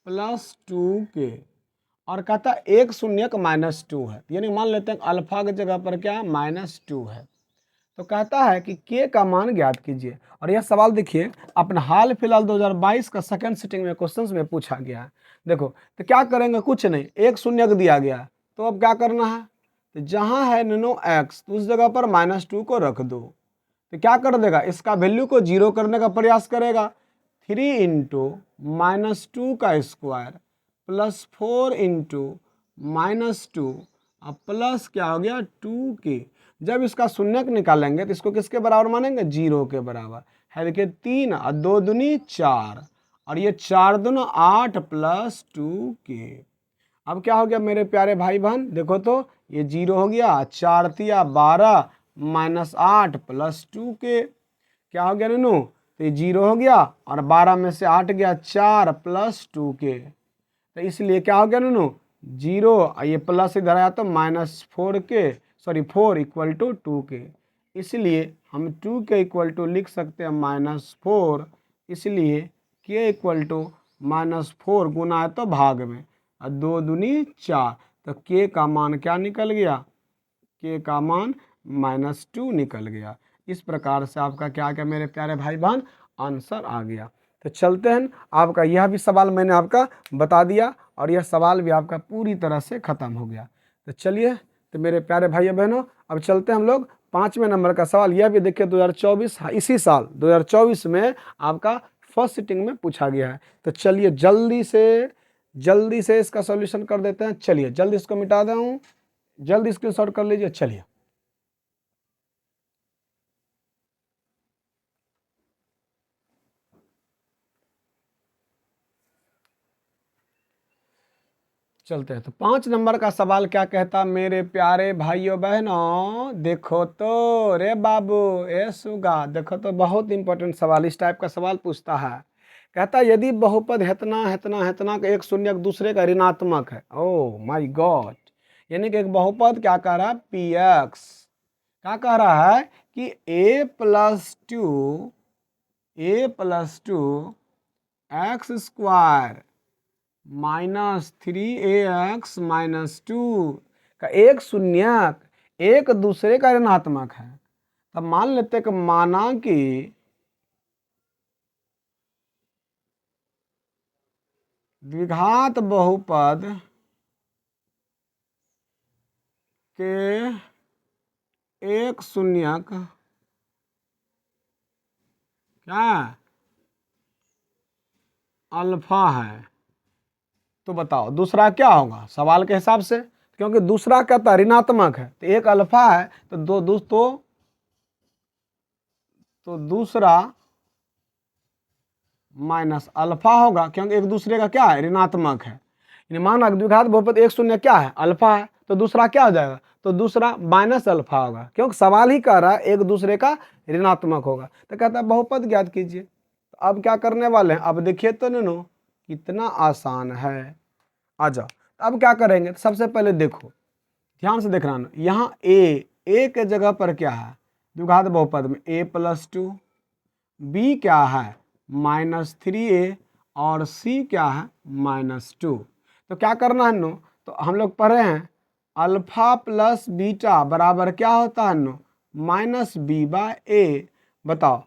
+ 2k, और कहता है 1 शून्यक -2 है, यानी मान लेते हैं अल्फा की जगह पर क्या -2 है। तो कहता है कि के का मान ज्ञात कीजिए। और यह सवाल देखिए अपना हाल फिलहाल 2022 का सेकंड सिटिंग में क्वेश्चंस में पूछा गया है। देखो तो क्या करेंगे, कुछ नहीं, एक शून्य दिया गया है, तो अब क्या करना है, तो जहां है नैनो एक्स तो उस जगह पर -2 को रख दो। तो क्या कर देगा, इसका वैल्यू को 0 करने का प्रयास करेगा। 3 इंटू -2 का स्क्वायर प्लस 4 इंटू -2 अब प्लस क्या हो गया 2 के। जब इसका शून्यक निकालेंगे तो इसको किसके बराबर मानेंगे, 0 के बराबर है। देखिए 3 और 2 दूनी 4 और ये 4 दूना 8 प्लस 2 के। अब क्या हो गया मेरे प्यारे भाई बहन, देखो तो ये 0 हो गया, 4 तिया 12 -8 प्लस 2 के। क्या हो गया ननू, तो ये 0 हो गया और 12 में से 8 गया 4 प्लस 2 के। तो इसलिए क्या हो गया ननू 0, ये प्लस इधर आया तो -4 के, सॉरी 4 इक्वल टू 2 के। इसलिए हम 2 के इक्वल टू लिख सकते हैं -4। इसलिए के इक्वल टू -4 गुना है तो भाग में और 2 दूनी 4, तो के का मान क्या निकल गया, के का मान -2 निकल गया। इस प्रकार से आपका क्या क्या मेरे प्यारे भाई बहन आंसर आ गया। तो चलते हैं, आपका यह भी सवाल मैंने आपका बता दिया और यह सवाल भी आपका पूरी तरह से ख़त्म हो गया। तो चलिए, तो मेरे प्यारे भाइयों बहनों अब चलते हैं हम लोग 5वें नंबर का सवाल। यह भी देखिए 2024, इसी साल 2024 में आपका फर्स्ट सिटिंग में पूछा गया है। तो चलिए जल्दी से इसका सॉल्यूशन कर देते हैं। चलिए जल्दी इसको मिटा दूँ, जल्दी स्क्रीनशॉट कर लीजिए। चलिए चलते हैं। तो 5 नंबर का सवाल क्या कहता मेरे प्यारे भाइयों बहनों, देखो तो रे बाबू ए सुगा, देखो तो बहुत इंपॉर्टेंट सवाल, इस टाइप का सवाल पूछता है। कहता यदि बहुपद हेतना हेतना हेतना का एक शून्य दूसरे का ऋणात्मक है, ओ माय गॉड, यानी कि एक बहुपद क्या कह रहा है, पी एक्स क्या कह रहा है कि a plus two x square -3ax-2 का एक शून्यक एक दूसरे का ऋणात्मक है। तब मान लेते कि माना कि द्विघात बहुपद के एक शून्यक क्या अल्फा है, तो बताओ दूसरा क्या होगा सवाल के हिसाब से, क्योंकि दूसरा कहता ऋणात्मक है तो एक अल्फा है, तो दूसरा माइनस अल्फा होगा, क्योंकि एक दूसरे का क्या है ऋणात्मक है। यानी माना द्विघात बहुपद एक शून्य क्या है अल्फा है, तो दूसरा क्या हो जाएगा, तो दूसरा माइनस अल्फा होगा, क्योंकि सवाल ही कह रहा है एक दूसरे का ऋणात्मक होगा। तो कहता है बहुपद ज्ञात कीजिए। तो अब क्या करने वाले हैं, अब देखिए तो नैनो कितना आसान है। आ जाओ, अब क्या करेंगे, तो सबसे पहले देखो ध्यान से देखना ना, यहाँ ए के जगह पर क्या है द्विघात बहुपद में a प्लस 2, बी क्या है -3a और c क्या है -2। तो क्या करना है नो, तो हम लोग पढ़े हैं अल्फा प्लस बीटा बराबर क्या होता है नो -b/a। बताओ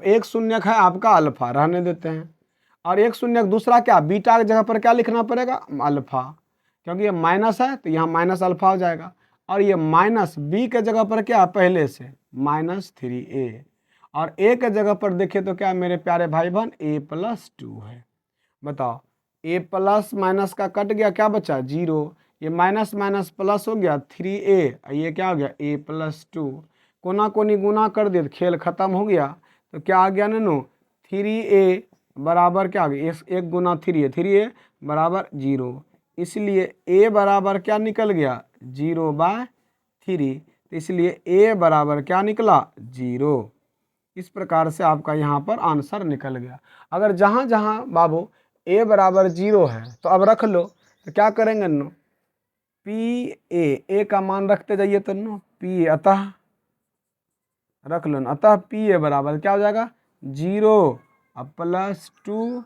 एक शून्यक है आपका अल्फा, रहने देते हैं, और एक शून्यक दूसरा क्या बीटा की जगह पर क्या लिखना पड़ेगा अल्फा, क्योंकि ये माइनस है तो यहाँ माइनस अल्फा हो जाएगा, और ये माइनस बी के जगह पर क्या पहले से -3a, और ए के जगह पर देखें तो क्या मेरे प्यारे भाई बहन a प्लस 2 है। बताओ a प्लस माइनस का कट गया, क्या बचा 0, ये माइनस माइनस प्लस हो गया 3a, ये क्या हो गया a प्लस 2, कोना कोनी गुना कर दिया खेल खत्म हो गया। तो क्या आ गया नैनो 3a बराबर क्या आ गया, एक गुना 3a बराबर 0, इसलिए a बराबर क्या निकल गया 0/3, तो इसलिए a बराबर क्या निकला 0। इस प्रकार से आपका यहाँ पर आंसर निकल गया। अगर जहाँ जहाँ बाबू a बराबर 0 है तो अब रख लो, तो क्या करेंगे नो a का मान रखते जाइए तो नो p अतः रख लो ना, अतः p बराबर क्या हो जाएगा 0 अब प्लस 2,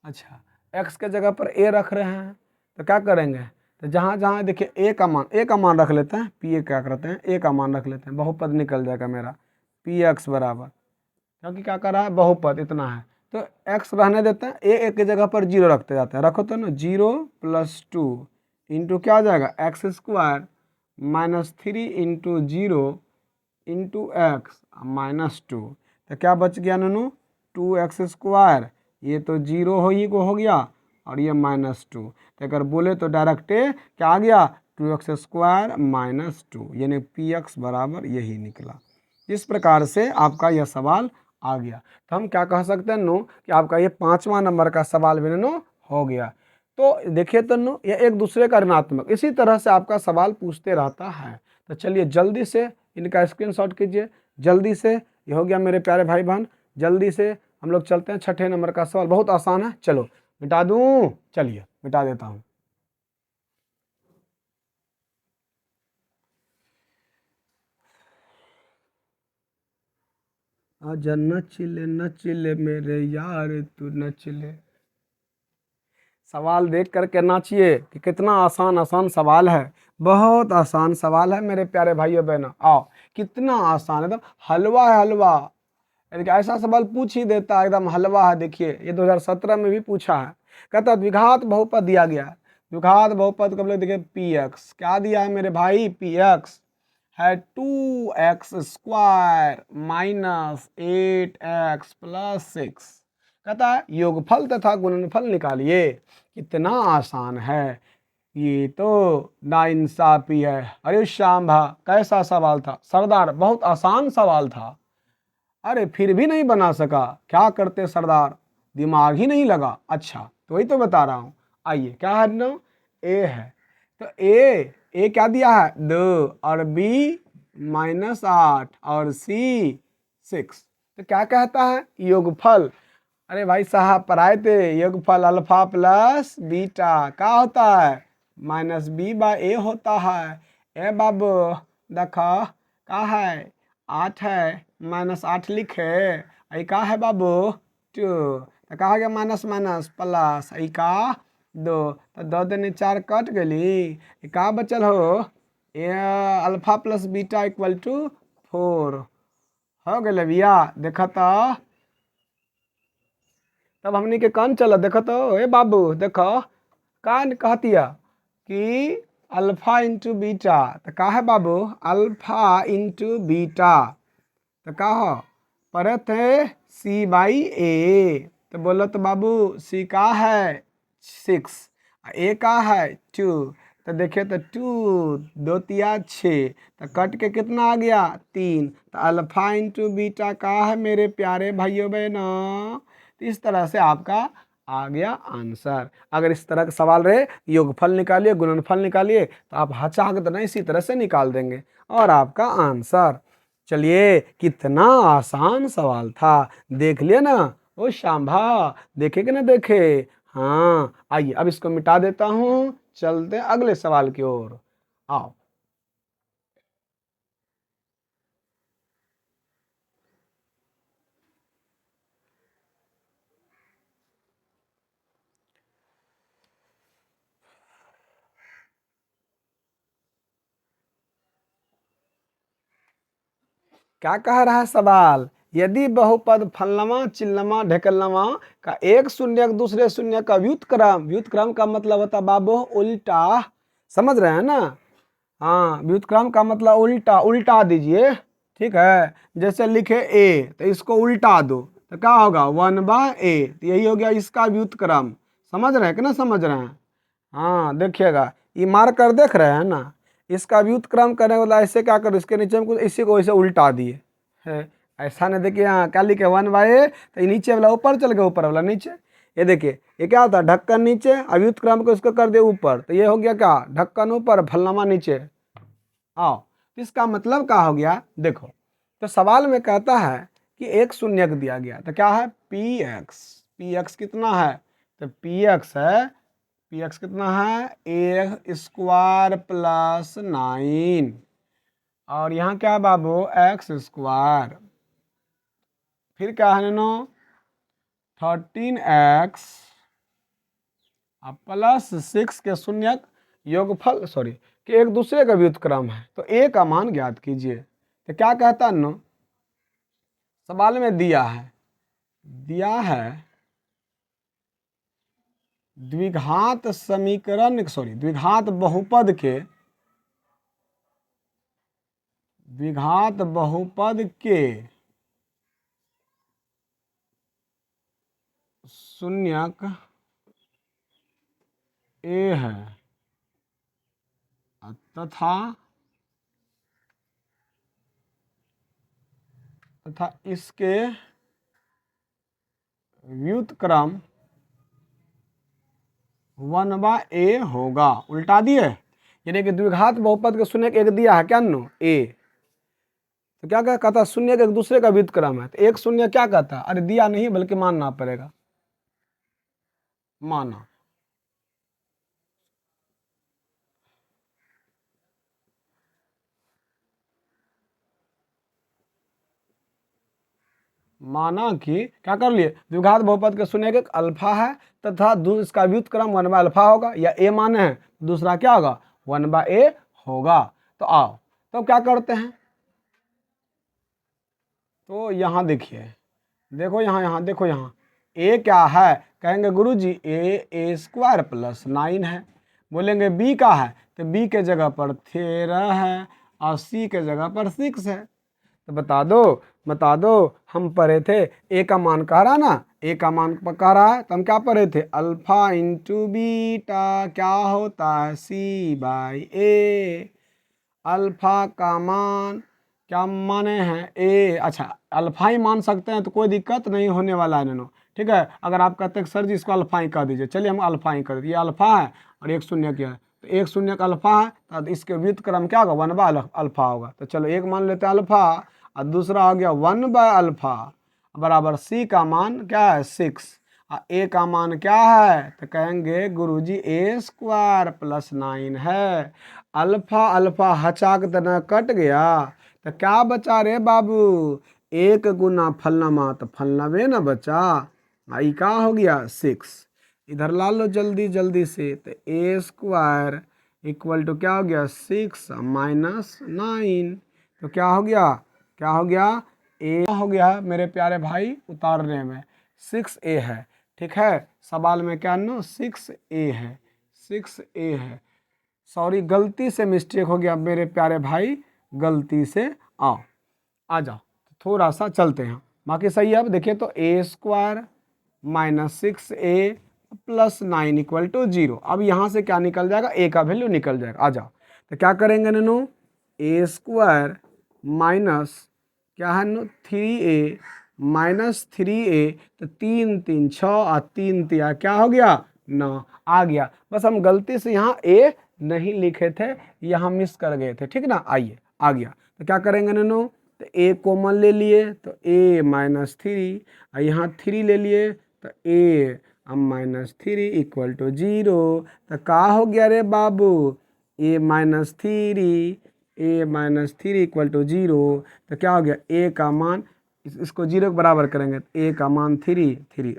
अच्छा x के जगह पर a रख रहे हैं तो क्या करेंगे तो जहाँ जहाँ देखिए ए का मान रख लेते हैं, पी ए क्या करते हैं, ए का मान रख लेते हैं, बहुपद निकल जाएगा मेरा पी एक्स बराबर, क्योंकि क्या कर रहा है बहुपद इतना है, तो एक्स रहने देते हैं, ए एक की जगह पर जीरो रखते जाते हैं, रखो तो ना 0+2 इंटू क्या आ जाएगा x square -3 into 0 into x -2, तो क्या बच गया ननू 2x², ये तो जीरो हो गया और ये -2, तो अगर बोले तो डायरेक्ट क्या आ गया 2x² -2, यानी पी एक्स बराबर यही निकला। इस प्रकार से आपका यह सवाल आ गया। तो हम क्या कह सकते हैं नो कि आपका ये 5वां नंबर का सवाल भी नो हो गया। तो देखिए तो नो ये एक दूसरे का ऋणात्मक इसी तरह से आपका सवाल पूछते रहता है। तो चलिए जल्दी से इनका स्क्रीनशॉट कीजिए, जल्दी से, ये हो गया मेरे प्यारे भाई बहन। जल्दी से हम लोग चलते हैं 6ठे नंबर का सवाल, बहुत आसान है, चलो मिटा दूं, चलिए मिटा देता हूं। आजा नचिले मेरे यार तू नचिले। सवाल देख करके नाचिए कि कितना आसान आसान सवाल है, बहुत आसान सवाल है मेरे प्यारे भाइयों बहनों। आओ कितना आसान, एकदम हलवा है हलवा, यानी कि ऐसा सवाल पूछ ही देता है, एकदम हलवा है। देखिए ये 2017 में भी पूछा है, कहता द्विघात बहुपद दिया गया है, द्विघात बहुपद कब देखिए पी एक्स क्या दिया है मेरे भाई, पी एक्स है 2x² -8x+6, कहता है योगफल तथा गुणनफल निकालिए। कितना आसान है, ये तो नाइंसाफी है। अरे श्याम भा कैसा सवाल था सरदार, बहुत आसान सवाल था, अरे फिर भी नहीं बना सका, क्या करते सरदार, दिमाग ही नहीं लगा। अच्छा तो वही तो बता रहा हूँ। आइए क्या है ना, ए है, तो ए क्या दिया है 2 और बी -8 और सी 6, तो क्या कहता है योगफल। अरे भाई साहब पढ़ाए थे, योगफल अल्फा प्लस बीटा क्या होता है -b/a होता है। ए बाबू देखो का है 8 है, -8 लिखे, आई का है बाबू 2, तो कहा गया माइनस माइनस प्लस, आई का 2, तो 2 दूनी 4 कट गली, का बचल हो ए अल्फा प्लस बीटा = 4 हो गए भैया। देखा तो तब हमनी के कान चला, देखो तो ए बाबू देखो कान कहतिया कि अल्फा इंटू बीटा, तो का है बाबू अल्फा इंटू बीटा, तो का हो पढ़े थे c/a, तो बोलो तो बाबू c का है 6, a का है 2, तो देखिए तो 2 2 तिया 6, तो कट के कितना आ गया 3, तो अल्फा इंटू बीटा का है मेरे प्यारे भाइयों बहनों। तो इस तरह से आपका आ गया आंसर। अगर इस तरह का सवाल रहे योगफल निकालिए गुणनफल निकालिए, तो आप हचाक तो नहीं इसी तरह से निकाल देंगे और आपका आंसर। चलिए कितना आसान सवाल था, देख लिया ना ओ शाम्भा, देखे कि ना देखे। हाँ आइए अब इसको मिटा देता हूँ, चलते हैं अगले सवाल की ओर। आओ क्या कह रहा है सवाल, यदि बहुपद फलनमा चिल्लमा ढेकलमा का एक शून्य दूसरे शून्य का व्युत्क्रम, व्युत्क्रम का मतलब होता बाबू उल्टा, समझ रहे हैं ना। हाँ व्युत्क्रम का मतलब उल्टा, उल्टा दीजिए, ठीक है। जैसे लिखे ए तो इसको उल्टा दो तो क्या होगा 1/a, तो यही हो गया इसका व्युत्क्रम। समझ रहे हैं कि ना समझ रहे हैं। हाँ देखिएगा ये मार कर देख रहे हैं ना, इसका व्युत्क्रम करने वाला ऐसे क्या करो, इसके नीचे में कुछ इसी को ऐसे उल्टा दिए है, ऐसा नहीं। देखिए यहाँ क्या लिखे 1/a, तो ये नीचे वाला ऊपर चल गया, ऊपर वाला नीचे। ये देखिए ये क्या होता है ढक्कन नीचे, अब व्युत्क्रम को इसको कर दे ऊपर, तो ये हो गया क्या ढक्कन ऊपर फलनामा नीचे। आओ इसका मतलब क्या हो गया देखो, तो सवाल में कहता है कि एक शून्यक दिया गया, तो क्या है पी एक्स, पी एक्स कितना है, तो पी एक्स है, पी एक्स कितना है a² + 9, और यहाँ क्या बाबू x², फिर क्या है नो 13x +6 के शून्यक, योगफल सॉरी कि एक दूसरे का व्युत्क्रम है, तो ए का मान ज्ञात कीजिए। तो क्या कहता है नो, सवाल में दिया है द्विघात समीकरण द्विघात बहुपद के शून्यक ए है तथा इसके व्युत्क्रम 1/a होगा। उल्टा दिए, यानी कि द्विघात बहुपद के शून्य एक दिया है क्या नो ए, तो क्या कहता है शून्य एक दूसरे का व्युत्क्रम है, तो एक शून्य क्या कहता है, अरे दिया नहीं बल्कि मानना पड़ेगा, माना कि क्या कर लिए, द्विघात बहुपद के शून्य एक अल्फा है तथा इसका व्युत्क्रम 1/अल्फा होगा, या ए माने हैं, दूसरा क्या होगा 1/a होगा। तो आओ तो क्या करते हैं, तो यहाँ देखिए, देखो यहाँ देखो यहाँ ए क्या है, कहेंगे गुरुजी ए स्क्वायर प्लस 9 है। बोलेंगे बी का है, तो बी के जगह पर 13 है और सी के जगह पर 6 है। तो बता दो हम पढ़े थे ए का मान कह रहा ना, ए का मान कह रहा है, तो हम क्या पढ़े थे, अल्फा इंटू बीटा क्या होता है C/A। अल्फा का मान क्या माने हैं ए, अच्छा अल्फा ही मान सकते हैं तो कोई दिक्कत नहीं होने वाला है नैनो, ठीक है। अगर आप कहते हैं सर जी इसको अल्फा ही कर दीजिए, चलिए हम अल्फा ही कर दीजिए, ये अल्फा है और एक शून्य क्या है, तो एक शून्य का अल्फा है तो इसके व्युत्क्रम क्या होगा 1/अल्फा होगा। तो चलो एक मान लेते हैं अल्फा और दूसरा हो गया 1/अल्फा बराबर सी का मान क्या है 6 और ए का मान क्या है, तो कहेंगे गुरुजी ए स्क्वायर प्लस 9 है। अल्फा अल्फा हचाक तना कट गया, तो क्या बचा रे बाबू, 1 गुना फलनमा तो फलनवे न बचा, आई का हो गया 6। इधर ला लो जल्दी जल्दी से, तो ए स्क्वायर इक्वल टू क्या हो गया 6 माइनस 9, तो क्या हो गया ए हो गया मेरे प्यारे भाई उतारने में 6a है, ठीक है। सवाल में क्या नो 6a है, सॉरी गलती से मिस्टेक हो गया मेरे प्यारे भाई, गलती से आ जाओ थोड़ा सा चलते हैं, बाकी सही है। अब देखिए तो a square minus 6a plus 9 equal to 0। अब यहाँ से क्या निकल जाएगा, ए का वैल्यू निकल जाएगा। आ जाओ तो क्या करेंगे नैनो, ए स्क्वायर माइनस क्या है नो 3a माइनस 3a, तो 3 3 6 और 3 3 क्या हो गया 9 आ गया। बस हम गलती से यहाँ ए नहीं लिखे थे, यहाँ मिस कर गए थे, ठीक ना। आइए आ गया, तो क्या करेंगे नैनो, तो ए कॉमन ले लिए तो ए माइनस 3 और यहाँ 3 ले लिए तो ए माइनस 3 इक्वल टू 0। तो का हो गया रे बाबू, ए माइनस 3 इक्वल टू 0, तो क्या हो गया ए का मान, इसको 0 के बराबर करेंगे तो ए का मान 3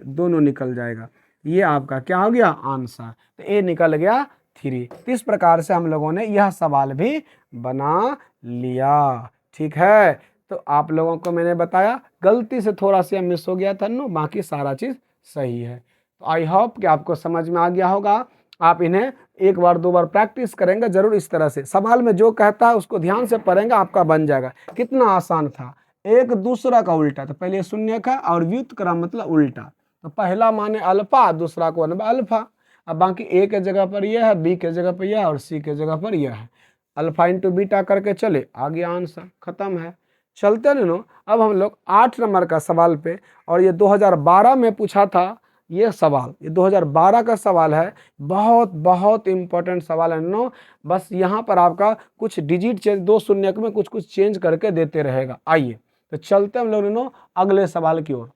दोनों निकल जाएगा, ये आपका क्या हो गया आंसर, तो ए निकल गया 3। तो इस प्रकार से हम लोगों ने यह सवाल भी बना लिया, ठीक है। तो आप लोगों को मैंने बताया, गलती से थोड़ा सा मिस हो गया था नो, बाकी सारा चीज़ सही है। तो आई होप कि आपको समझ में आ गया होगा। आप इन्हें एक बार दो बार प्रैक्टिस करेंगे जरूर, इस तरह से सवाल में जो कहता है उसको ध्यान से पढ़ेंगे, आपका बन जाएगा। कितना आसान था, एक दूसरा का उल्टा, तो पहले शून्य का और व्युत्क्रम मतलब उल्टा, तो पहला माने अल्फा दूसरा को 1/अल्फा, अब बाकी ए के जगह पर यह है, बी के जगह पर यह है और सी के जगह पर यह है, अल्फा इंटू बीटा करके चले, आ गया आंसर, खत्म है। चलते नो अब हम लोग 8 नंबर का सवाल पे, और ये 2012 में पूछा था ये सवाल, ये 2012 का सवाल है, बहुत बहुत इंपॉर्टेंट सवाल है नो। बस यहाँ पर आपका कुछ डिजिट चेंज, 2 शून्य में कुछ चेंज करके देते रहेगा। आइए तो चलते हम लोग नो अगले सवाल की ओर।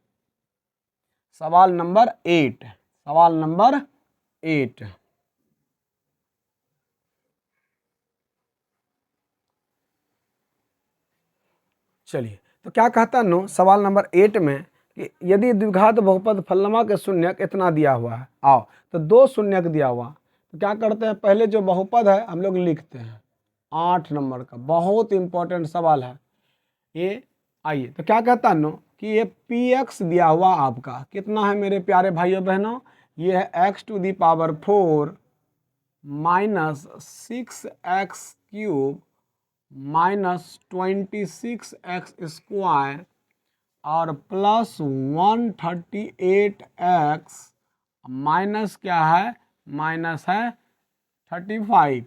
सवाल नंबर 8, चलिए तो क्या कहता नो सवाल नंबर 8 में कि यदि द्विघात बहुपद फलनमा के शून्यक इतना दिया हुआ है, आओ तो 2 शून्यक दिया हुआ, तो क्या करते हैं, पहले जो बहुपद है हम लोग लिखते हैं। 8 नंबर का बहुत इंपॉर्टेंट सवाल है ये। आइए, तो क्या कहता है नो कि ये px दिया हुआ आपका कितना है मेरे प्यारे भाइयों बहनों, ये है x⁴ minus 6x³ minus 26x² और प्लस 138x माइनस क्या है, माइनस है 35,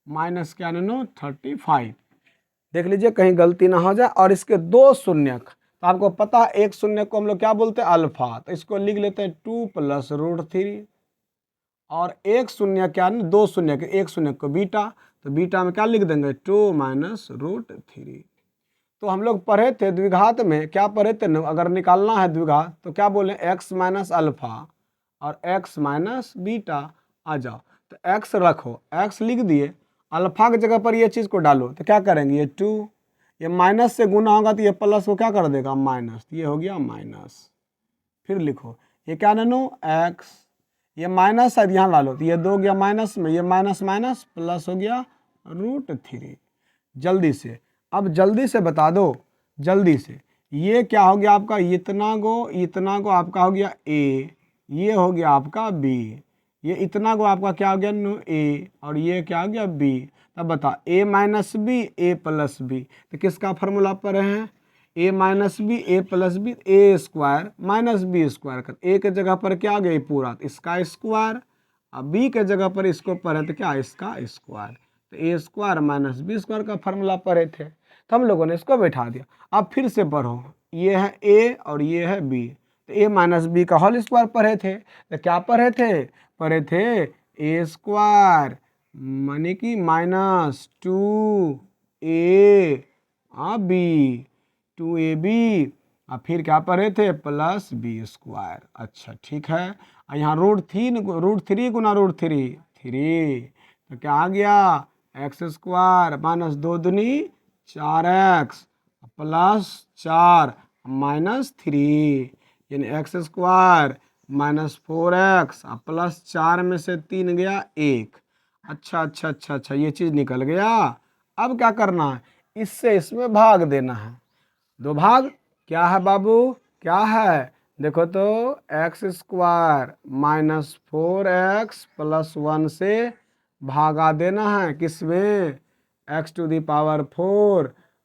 माइनस क्या नो 35। देख लीजिए कहीं गलती ना हो जाए। और इसके दो शून्यक, तो आपको पता है एक शून्य को हम लोग क्या बोलते हैं, अल्फा, तो इसको लिख लेते हैं 2 + √3। और एक शून्य क्या है, दो शून्य के एक शून्य को बीटा, तो बीटा में क्या लिख देंगे 2 - √3। तो हम लोग पढ़े थे द्विघात में, क्या पढ़े थे न, अगर निकालना है द्विघात तो क्या बोले x - अल्फा और x - बीटा। आ जाओ, तो x रखो, x लिख दिए, अल्फा की जगह पर ये चीज़ को डालो तो क्या करेंगे, ये 2, ये माइनस से गुना होगा तो ये प्लस को क्या कर देगा माइनस, ये हो गया माइनस। फिर लिखो ये क्या ननो x, ये माइनस है यहाँ डालो तो ये 2 गया माइनस में, ये माइनस माइनस प्लस हो गया √3। जल्दी से, अब जल्दी से बता दो, जल्दी से, ये क्या हो गया आपका, इतना को आपका हो गया a, ये हो गया आपका b, ये इतना को आपका क्या हो गया a, और ये क्या हो गया b। तब बता a - b a + b, तो किसका फॉर्मूला पर हैं, a - b a + b, a² - b² कर, a के जगह पर क्या आ गया पूरा, तो इसका स्क्वायर, अब b के जगह पर इसको पर है तो क्या इसका स्क्वायर, तो a² - b² का फॉर्मूला पढ़े थे, तो हम लोगों ने इसको बैठा दिया। अब फिर से पढ़ो, ये है a और ये है b, तो a - b का होल स्क्वायर पढ़े थे, तो क्या पढ़े थे, पढ़े थे a² माने कि -2ab, 2ab, और फिर क्या पढ़े थे प्लस b²। अच्छा ठीक है, और यहाँ √3 गुना √3 3, तो क्या आ गया x² - 2 दूनी 4x प्लस 4 -3, यानी x² -4x प्लस 4 में से 3 गया 1। अच्छा अच्छा अच्छा अच्छा, ये चीज़ निकल गया। अब क्या करना है, इससे इसमें भाग देना है, 2 भाग क्या है बाबू, क्या है, देखो तो x² -4x प्लस 1 से भागा देना है, किसमें, x⁴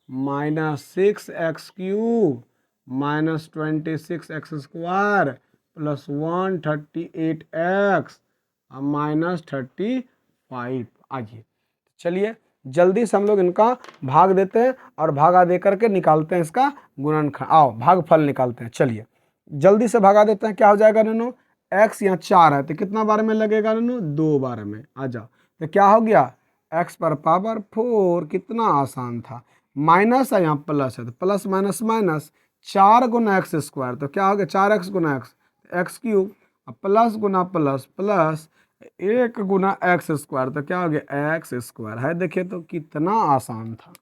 -6x³ -26x² plus 138x -35। आइए चलिए जल्दी से हम लोग इनका भाग देते हैं और भागा दे करके निकालते हैं इसका गुणनखंड। आओ भागफल निकालते हैं, चलिए जल्दी से भागा देते हैं। क्या हो जाएगा नन्नू, x यहाँ 4 है तो कितना बार में लगेगा नन्नू, 2 बार में। आ जाओ, तो क्या हो गया x⁴, कितना आसान था। माइनस है यहाँ प्लस है, तो प्लस माइनस माइनस, 4 गुना x², तो क्या हो गया 4x गुना x³ प्लस गुना प्लस प्लस 1 गुना x², तो क्या हो गया x² है। देखिए तो कितना आसान था,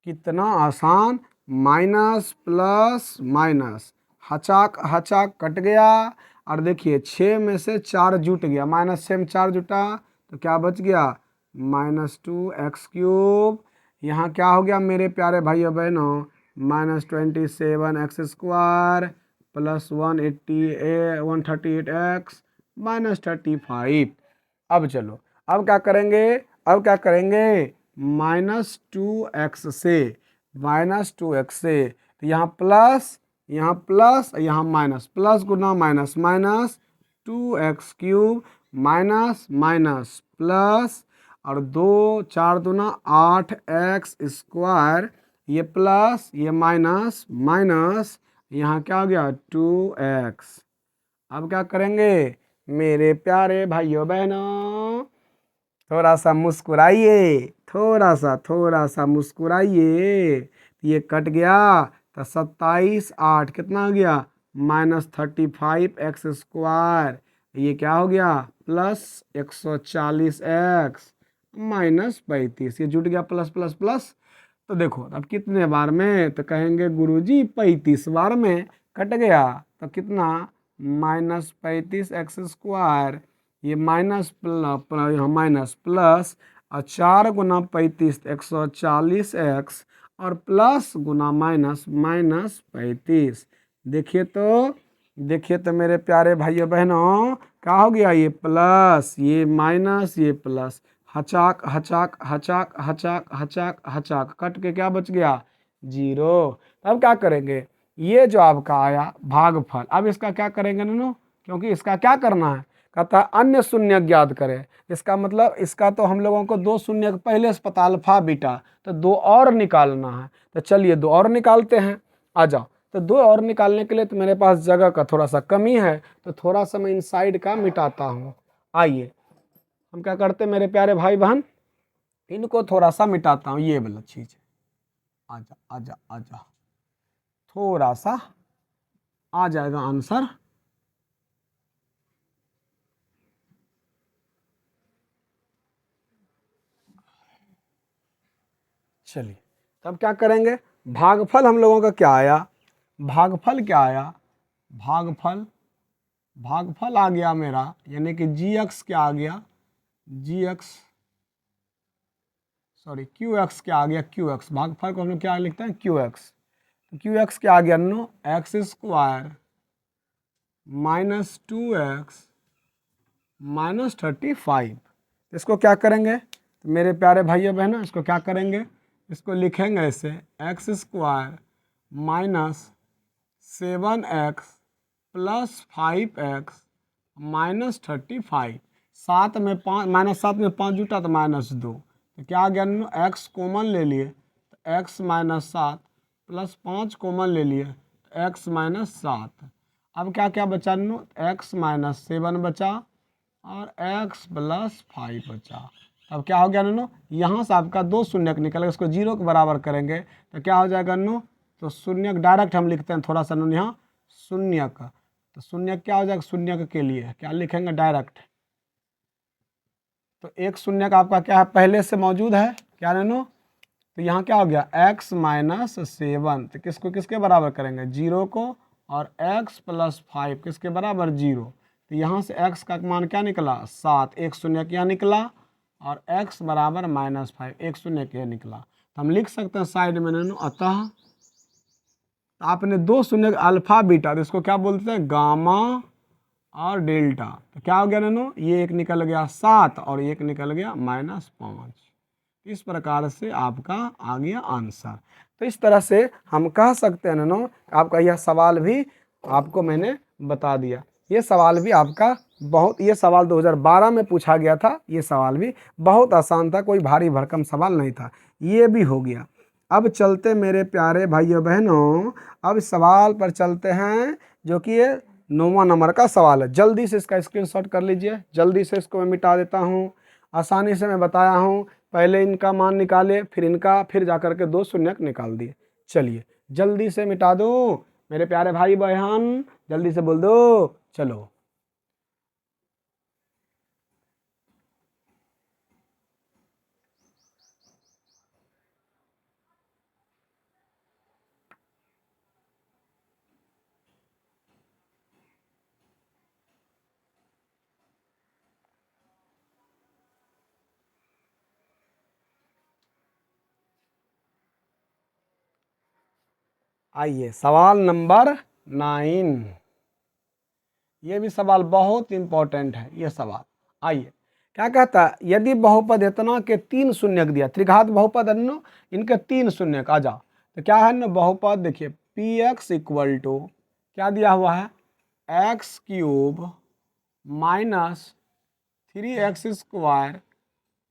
कितना आसान। माइनस प्लस माइनस, हचाक हचाक कट गया, और देखिए 6 में से 4 जुट गया, -6 में 4 जुटा तो क्या बच गया -2x³ यहाँ क्या हो गया मेरे प्यारे भाइयों बहनों, -27x² प्लस 138x -35। अब चलो, अब क्या करेंगे, अब क्या करेंगे, -2x से, तो यहाँ प्लस यहाँ माइनस, प्लस गुना minus, minus 2x³ minus minus plus, और 2 4 दूना 8x², ये प्लस ये माइनस माइनस, यहाँ क्या हो गया 2x। अब क्या करेंगे मेरे प्यारे भाइयों बहनों, थोड़ा सा मुस्कुराइए, थोड़ा सा मुस्कुराइए। ये कट गया तो 27 8 कितना हो गया -35x², ये क्या हो गया प्लस 140x -35, ये जुट गया प्लस प्लस प्लस। तो देखो अब कितने बार में, तो कहेंगे गुरुजी 35 बार में कट गया, तो कितना -35x², ये माइनस यहाँ माइनस प्लस और 4 गुना 35 140x और प्लस गुना माइनस माइनस 35। देखिए तो मेरे प्यारे भाइयों बहनों क्या हो गया, ये प्लस ये माइनस ये प्लस, हचाक हचाक हचाक हचाक हचाक हचाक कट के क्या बच गया, 0। अब क्या करेंगे, ये जो आपका आया भागफल, अब इसका क्या करेंगे नन्नू, क्योंकि इसका क्या करना है, कहता है अन्य शून्य ज्ञात करें। इसका मतलब इसका तो हम लोगों को 2 शून्य पहले से पता अल्फा बीटा, तो 2 और निकालना है। तो चलिए 2 और निकालते हैं, आ जाओ। तो 2 और निकालने के लिए तो मेरे पास जगह का थोड़ा सा कमी है, तो थोड़ा सा मैं इन साइड का मिटाता हूँ। आइए हम क्या करते हैं मेरे प्यारे भाई बहन, इनको थोड़ा सा मिटाता हूँ, ये वाला चीज। आजा आजा आजा, थोड़ा सा आ जाएगा आंसर। चलिए तब क्या करेंगे, भागफल हम लोगों का क्या आया, भागफल क्या आया, भागफल आ गया मेरा, यानी कि gx क्या आ गया, qx क्या आ गया, qx। भागफल को हम लोग क्या लिखते हैं, qx। तो qx क्या आ गया no, x square minus 2x minus 35। इसको क्या करेंगे, तो मेरे प्यारे भाइयों बहनों इसको क्या करेंगे, इसको लिखेंगे ऐसे, x square minus 7x plus 5x minus 35। 7 में 5 माइनस 7 में 5 जुटा तो -2, तो क्या आ गया, एक्स कॉमन ले लिए तो एक्स माइनस 7 प्लस 5 कॉमन ले लिए तो एक्स माइनस 7। अब क्या क्या बचा, एक्स माइनस 7 बचा और x प्लस 5 बचा। अब क्या हो गया नन्नू, यहाँ से आपका 2 शून्यक निकलेगा, इसको 0 के बराबर करेंगे तो क्या हो जाएगा नन्नू, तो शून्यक डायरेक्ट हम लिखते हैं थोड़ा सा नन्नू यहाँ शून्यक, तो शून्यक क्या हो जाएगा, शून्यक के लिए क्या लिखेंगे डायरेक्ट, तो एक शून्यक आपका क्या है पहले से मौजूद है क्या नन्नू, तो यहाँ क्या हो गया x माइनस 7, तो किसको किसके बराबर करेंगे, 0 को, और x प्लस 5 किसके बराबर 0। तो यहाँ से x का मान क्या निकला 7, एक शून्य क्या निकला, और x बराबर -5, एक शून्य क्या निकला। तो हम लिख सकते हैं साइड में नन्नू, अतः तो आपने 2 शून्य अल्फा बीटा, तो इसको क्या बोलते हैं गामा और डेल्टा। तो क्या हो गया नन्नू, ये एक निकल गया 7 और एक निकल गया -5। इस प्रकार से आपका आ गया आंसर। तो इस तरह से हम कह सकते हैं नन्नू, आपका यह सवाल भी आपको मैंने बता दिया। ये सवाल भी आपका बहुत, ये सवाल 2012 में पूछा गया था, ये सवाल भी बहुत आसान था, कोई भारी भरकम सवाल नहीं था, ये भी हो गया। अब चलते मेरे प्यारे भाइयों बहनों, अब सवाल पर चलते हैं जो कि ये 9वां नंबर का सवाल है। जल्दी से इसका स्क्रीनशॉट कर लीजिए, जल्दी से इसको मैं मिटा देता हूँ। आसानी से मैं बताया हूँ, पहले इनका मान निकाले फिर इनका, फिर जाकर के 2 शून्यक निकाल दिए। चलिए जल्दी से मिटा दो मेरे प्यारे भाई बहन, जल्दी से बोल दो, चलो। आइए सवाल नंबर 9, ये भी सवाल बहुत इंपॉर्टेंट है ये सवाल। आइए क्या कहता है, यदि बहुपद इतना के 3 शून्यक दिया, त्रिघात बहुपद अन्नो इनके 3 शून्यक, आ जाओ। तो क्या है ना बहुपद, देखिए px इक्वल टू क्या दिया हुआ है, x cube minus 3x square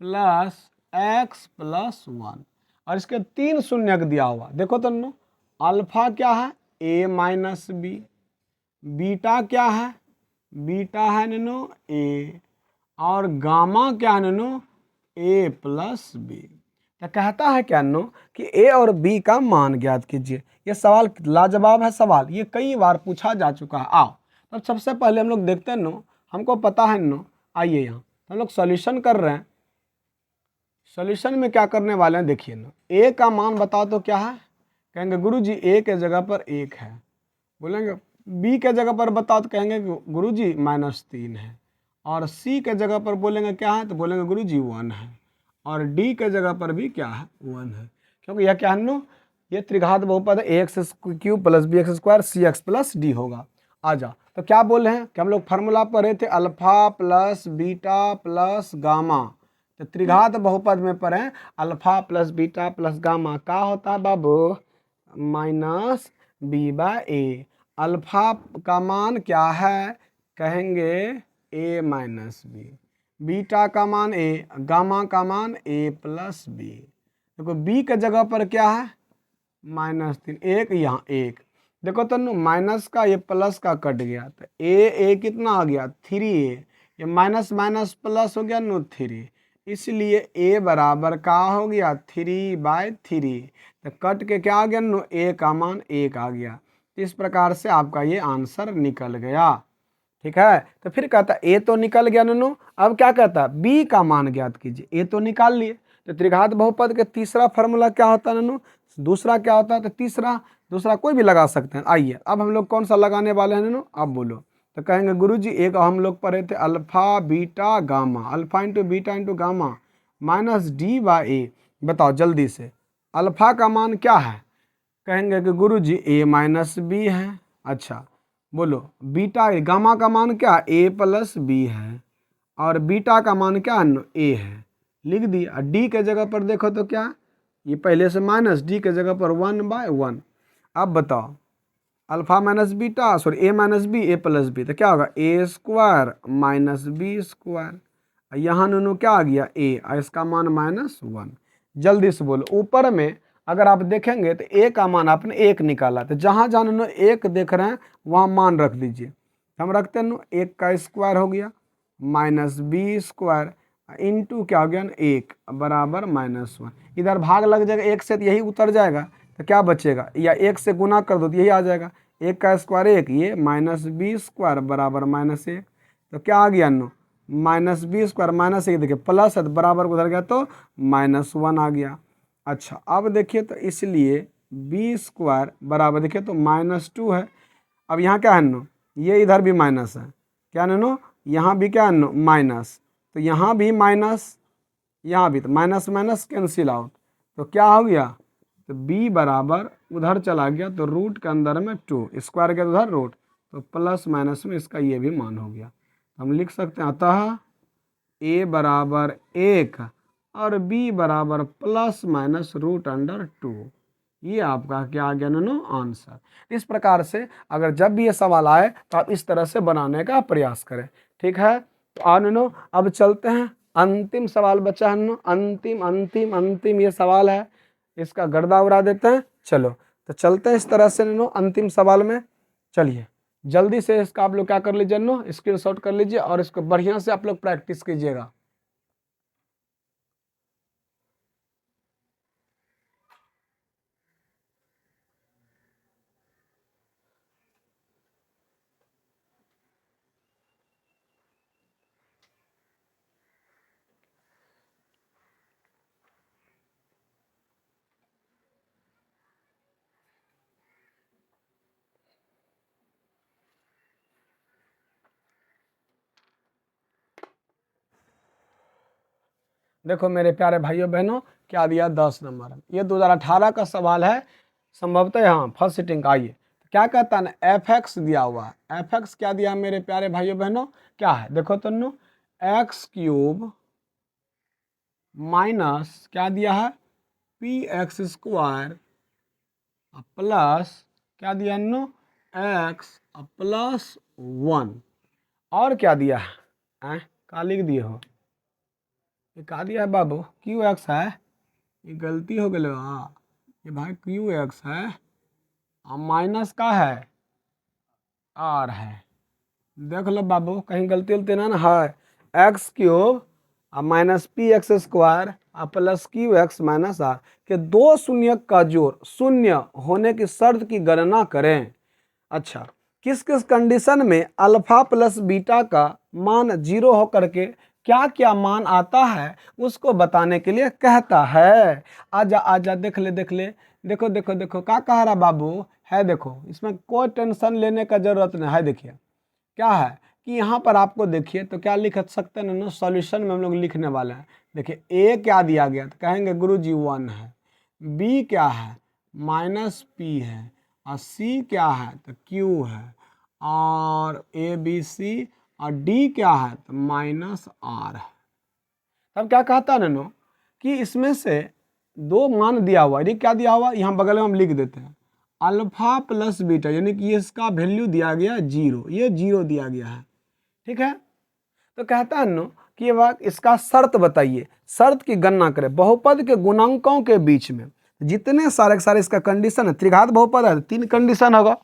plus x plus 1, और इसके 3 शून्यक दिया हुआ। देखो तो नो, अल्फा क्या है a माइनस बी, बीटा क्या है, बीटा है ननो a, और गामा क्या है ननो a प्लस बी। तो कहता है क्या नो कि a और b का मान ज्ञात कीजिए। ये सवाल लाजवाब है सवाल, ये कई बार पूछा जा चुका है। आओ तब सबसे पहले हम लोग देखते हैं नो, हमको पता है नो, आइए यहाँ हम लोग सॉल्यूशन कर रहे हैं। सॉल्यूशन में क्या करने वाले हैं, देखिए ना, a का मान बताओ तो क्या है, कहेंगे गुरुजी a के जगह पर 1 है। बोलेंगे b के जगह पर बताओ तो कहेंगे गुरुजी -3 है। और सी के जगह पर बोलेंगे क्या है, तो बोलेंगे गुरु जी 1 है, और डी के जगह पर भी क्या है, 1 है, क्योंकि यह क्या है नो, ये त्रिघात बहुपद a x cube plus b x square c x plus d होगा। आ जा, तो क्या बोल रहे हैं कि हम लोग फार्मूला पढ़े थे alpha plus beta plus gamma, तो त्रिघात बहुपद में पढ़े alpha plus beta plus gamma का होता है बाबू माइनस बी बाय ए। अल्फा का मान क्या है, कहेंगे ए माइनस बी, बीटा का मान ए, गामा का मान ए प्लस बी। देखो बी के जगह पर क्या है -3, एक यहाँ एक, देखो तो माइनस का ये प्लस का कट गया, तो ए कितना आ गया 3a, ये माइनस माइनस प्लस हो गया नो 3, इसलिए a बराबर का हो गया 3/3, तो कट के क्या आ गया नो a का मान 1 आ गया। इस प्रकार से आपका ये आंसर निकल गया। ठीक है, तो फिर कहता है ए तो निकल गया नो, अब क्या कहता है बी का मान ज्ञात कीजिए, ए तो निकाल लिए, तो त्रिघात बहुपद के तीसरा फार्मूला क्या होता है नो, दूसरा क्या होता है, तो दूसरा कोई भी लगा सकते हैं। आइए अब हम लोग कौन सा लगाने वाले हैं नो, अब बोलो, तो कहेंगे गुरुजी एक हम लोग पढ़े थे alpha beta gamma, alpha into beta into gamma minus d by a. बताओ जल्दी से अल्फा का मान क्या है, कहेंगे कि गुरुजी ए माइनस बी है। अच्छा बोलो बीटा गामा का मान क्या ए प्लस बी है, और बीटा का मान क्या है ए है, लिख दिया। डी के जगह पर देखो तो क्या, ये पहले से माइनस, डी के जगह पर 1/1। अब बताओ अल्फा माइनस बीटा सॉरी ए माइनस बी ए प्लस बी, तो क्या होगा ए स्क्वायर माइनस बी स्क्वायर, यहाँ नो क्या आ गया ए, और इसका मान -1। जल्दी से बोलो ऊपर में अगर आप देखेंगे तो ए का मान आपने 1 निकाला, तो जहाँ जहाँ नो 1 देख रहे हैं वहाँ मान रख दीजिए। हम रखते हैं नो 1 का स्क्वायर हो गया माइनस बी स्क्वायर इंटू क्या हो गया 1 बराबर -1। इधर भाग लग जाएगा 1 से, तो यही उतर जाएगा, तो क्या बचेगा, या 1 से गुना कर दो तो यही आ जाएगा, 1 का स्क्वायर 1, ये माइनस बी स्क्वायर बराबर -1, तो क्या आ गया नो माइनस बी स्क्वायर -1, देखिए प्लस है तो बराबर उधर गया तो -1 आ गया। अच्छा अब देखिए तो इसलिए बी स्क्वायर बराबर देखिए तो -2 है। अब यहाँ क्या है नो, ये इधर भी माइनस है, क्या नो यहाँ भी क्या है नो माइनस, तो यहाँ भी माइनस, यहाँ भी, तो माइनस माइनस कैंसिल आउट, तो क्या हो गया, तो b बराबर उधर चला गया तो रूट के अंदर में 2 स्क्वायर गया उधर रूट, तो प्लस माइनस में इसका ये भी मान हो गया। हम लिख सकते हैं अतः a बराबर 1 और b बराबर ±√2। ये आपका क्या आ गया नो आंसर। इस प्रकार से अगर जब भी ये सवाल आए तो आप इस तरह से बनाने का प्रयास करें। ठीक है, तो नो अब चलते हैं, अंतिम सवाल बचा है नो, अंतिम ये सवाल है, इसका गर्दा उड़ा देते हैं। चलो तो चलते हैं इस तरह से नो अंतिम सवाल में। चलिए जल्दी से इसका आप लोग क्या कर लीजिए नो स्क्रीनशॉट कर लीजिए और इसको बढ़िया से आप लोग प्रैक्टिस कीजिएगा। देखो मेरे प्यारे भाइयों बहनों क्या दिया 10 नंबर, ये 2018 का सवाल है संभवतः, यहाँ फर्स्ट सिटिंग का। आइए क्या कहता है ना f(x) दिया हुआ है, f(x) क्या दिया मेरे प्यारे भाइयों बहनों, क्या है देखो तो नो x³ माइनस क्या दिया है px² प्लस क्या दिया नो x +1, और क्या दिया है का लिख दिए हो, ये का दिया है बाबू qx है, ये गलती हो गई, हाँ ये भाई qx है और माइनस का है r है, देख लो बाबू कहीं गलती उलती ना है, x³ minus px² plus qx minus r के दो शून्य का जोड़ शून्य होने की शर्त की गणना करें। अच्छा किस किस कंडीशन में अल्फा प्लस बीटा का मान 0 होकर के क्या क्या मान आता है उसको बताने के लिए कहता है। आजा आजा देख ले देखो देखो देखो क्या कह रहा बाबू है, देखो इसमें कोई टेंशन लेने का जरूरत नहीं है। देखिए क्या है कि यहाँ पर आपको देखिए तो क्या लिख सकते हैं ना, सॉल्यूशन में हम लोग लिखने वाले हैं। देखिए ए क्या दिया गया तो कहेंगे गुरुजी 1 है, बी क्या है -p है, और सी क्या है तो q है, और ए बी सी, और डी क्या है तो -r है। तब क्या कहता है ननो कि इसमें से 2 मान दिया हुआ है, ये क्या दिया हुआ यहाँ बगल में हम लिख देते हैं अल्फा प्लस बीटा, यानी कि इसका वैल्यू दिया गया 0, ये 0 दिया गया है, ठीक है। तो कहता है नो कि ये बात इसका शर्त बताइए, शर्त की गणना करें बहुपद के गुणांकों के बीच में जितने सारे इसका कंडीशन है, त्रिघात बहुपद है 3 कंडीशन होगा,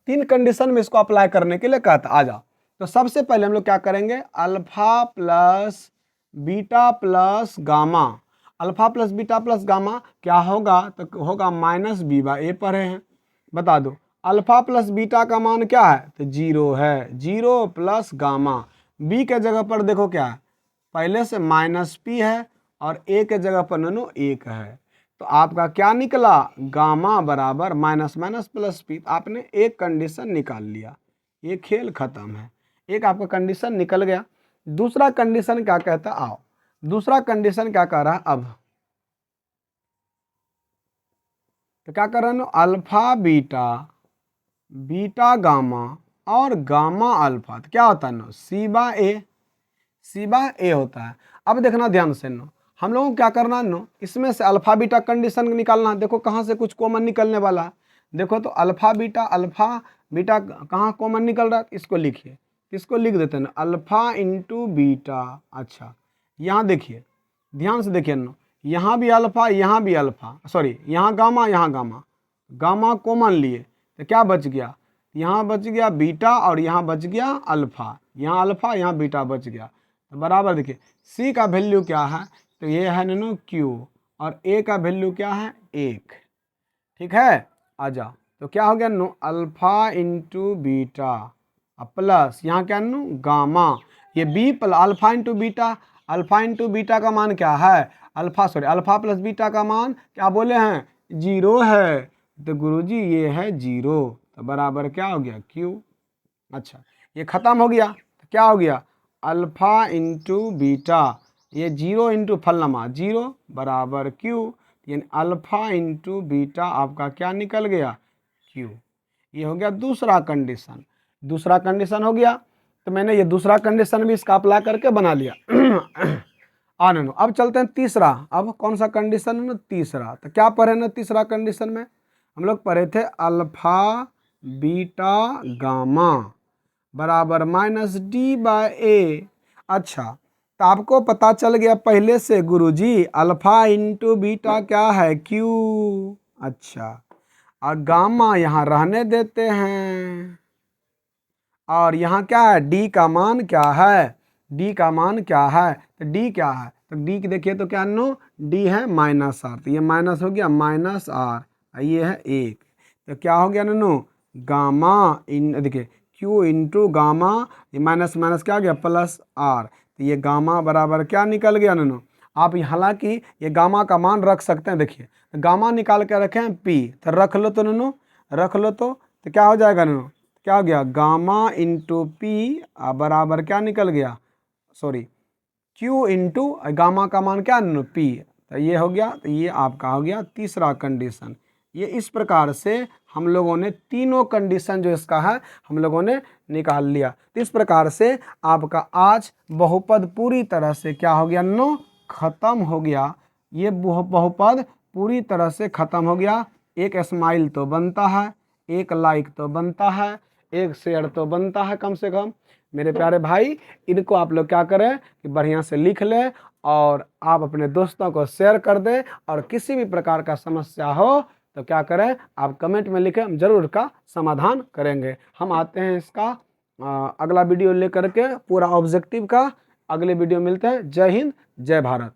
3 कंडीशन में इसको अप्लाई करने के लिए कहता आ जाओ। तो सबसे पहले हम लोग क्या करेंगे alpha plus beta plus gamma, alpha plus beta plus gamma क्या होगा तो होगा -b/a पढ़े हैं, बता दो अल्फा प्लस बीटा का मान क्या है तो 0 है, 0 प्लस गामा, b के जगह पर देखो क्या है पहले से -p है और a के जगह पर ननो 1 है, तो आपका क्या निकला गामा बराबर माइनस प्लस p, आपने एक कंडीशन निकाल लिया, ये खेल खत्म है, एक आपका कंडीशन निकल गया। दूसरा कंडीशन क्या कहता आओ, दूसरा कंडीशन क्या कह रहा है अब तो क्या कर रहे हैं अल्फा बीटा, बीटा गामा और गामा अल्फा, तो क्या होता है नो c/a, c/a होता है। अब देखना ध्यान से नो हम लोगों को क्या करना है नो इसमें से अल्फा बीटा कंडीशन निकालना है, देखो कहाँ से कुछ कॉमन निकलने वाला है, देखो तो अल्फा बीटा कहाँ कॉमन निकल रहा है, इसको लिखिए, इसको लिख देते हैं ना अल्फा इंटू बीटा। अच्छा यहाँ देखिए ध्यान से देखिए ना, यहाँ भी अल्फा यहाँ भी अल्फा, सॉरी यहाँ गामा गामा कॉमन लिए तो क्या बच गया, यहाँ बच गया बीटा और यहाँ बच गया अल्फा, यहाँ बीटा बच गया, तो बराबर देखिए c का वैल्यू क्या है तो ये है ननो q और a का वैल्यू क्या है 1, ठीक है। आ जाओ तो क्या हो गया no alpha into beta plus यहाँ क्या नो गामा, ये b plus alpha into beta का मान क्या है अल्फा प्लस बीटा का मान क्या बोले हैं 0 है, तो गुरुजी ये है 0, तो बराबर क्या हो गया q। अच्छा ये खत्म हो गया तो क्या हो गया अल्फा इंटू बीटा, ये 0 इंटू फलनमा 0 बराबर q, यानी अल्फा इंटू बीटा आपका क्या निकल गया q। ये हो गया दूसरा कंडीशन हो गया, तो मैंने ये दूसरा कंडीशन भी इसका अप्लाई करके बना लिया। आनंद अब चलते हैं तीसरा, अब कौन सा कंडीशन है ना तीसरा, तो क्या पढ़े ना तीसरा कंडीशन में हम लोग पढ़े थे अल्फा बीटा गामा बराबर -d/a। अच्छा तो आपको पता चल गया पहले से गुरुजी अल्फा इंटू बीटा क्या है q, अच्छा और गामा यहाँ रहने देते हैं, और यहाँ क्या है d का मान क्या है, d का मान क्या है तो d क्या है तो d की देखिए तो क्या नो d है -r, तो ये माइनस हो गया -r, ये है 1, तो क्या हो गया नो गामा इन देखिए q इंटू गामा, ये माइनस क्या हो गया +r, तो ये गामा बराबर क्या निकल गया नो, आप हालांकि ये गामा का मान रख सकते हैं, देखिए गामा निकाल के रखें p, तो रख लो तो नो रख लो तो क्या हो जाएगा नो, क्या हो गया गामा इंटू पी बराबर क्या निकल गया सॉरी q इंटू गामा का मान क्या नो p, तो ये हो गया, तो ये आपका हो गया तीसरा कंडीशन। ये इस प्रकार से हम लोगों ने तीनों कंडीशन जो इसका है हम लोगों ने निकाल लिया। तो इस प्रकार से आपका आज बहुपद पूरी तरह से क्या हो गया नो खत्म हो गया, ये बहुपद पूरी तरह से खत्म हो गया। एक स्माइल तो बनता है, एक लाइक तो बनता है, एक शेयर तो बनता है कम से कम। मेरे प्यारे भाई इनको आप लोग क्या करें कि बढ़िया से लिख लें और आप अपने दोस्तों को शेयर कर दें, और किसी भी प्रकार का समस्या हो तो क्या करें आप कमेंट में लिखें, हम जरूर इसका समाधान करेंगे। हम आते हैं इसका अगला वीडियो लेकर के पूरा ऑब्जेक्टिव का, अगले वीडियो मिलते हैं। जय हिंद जय भारत।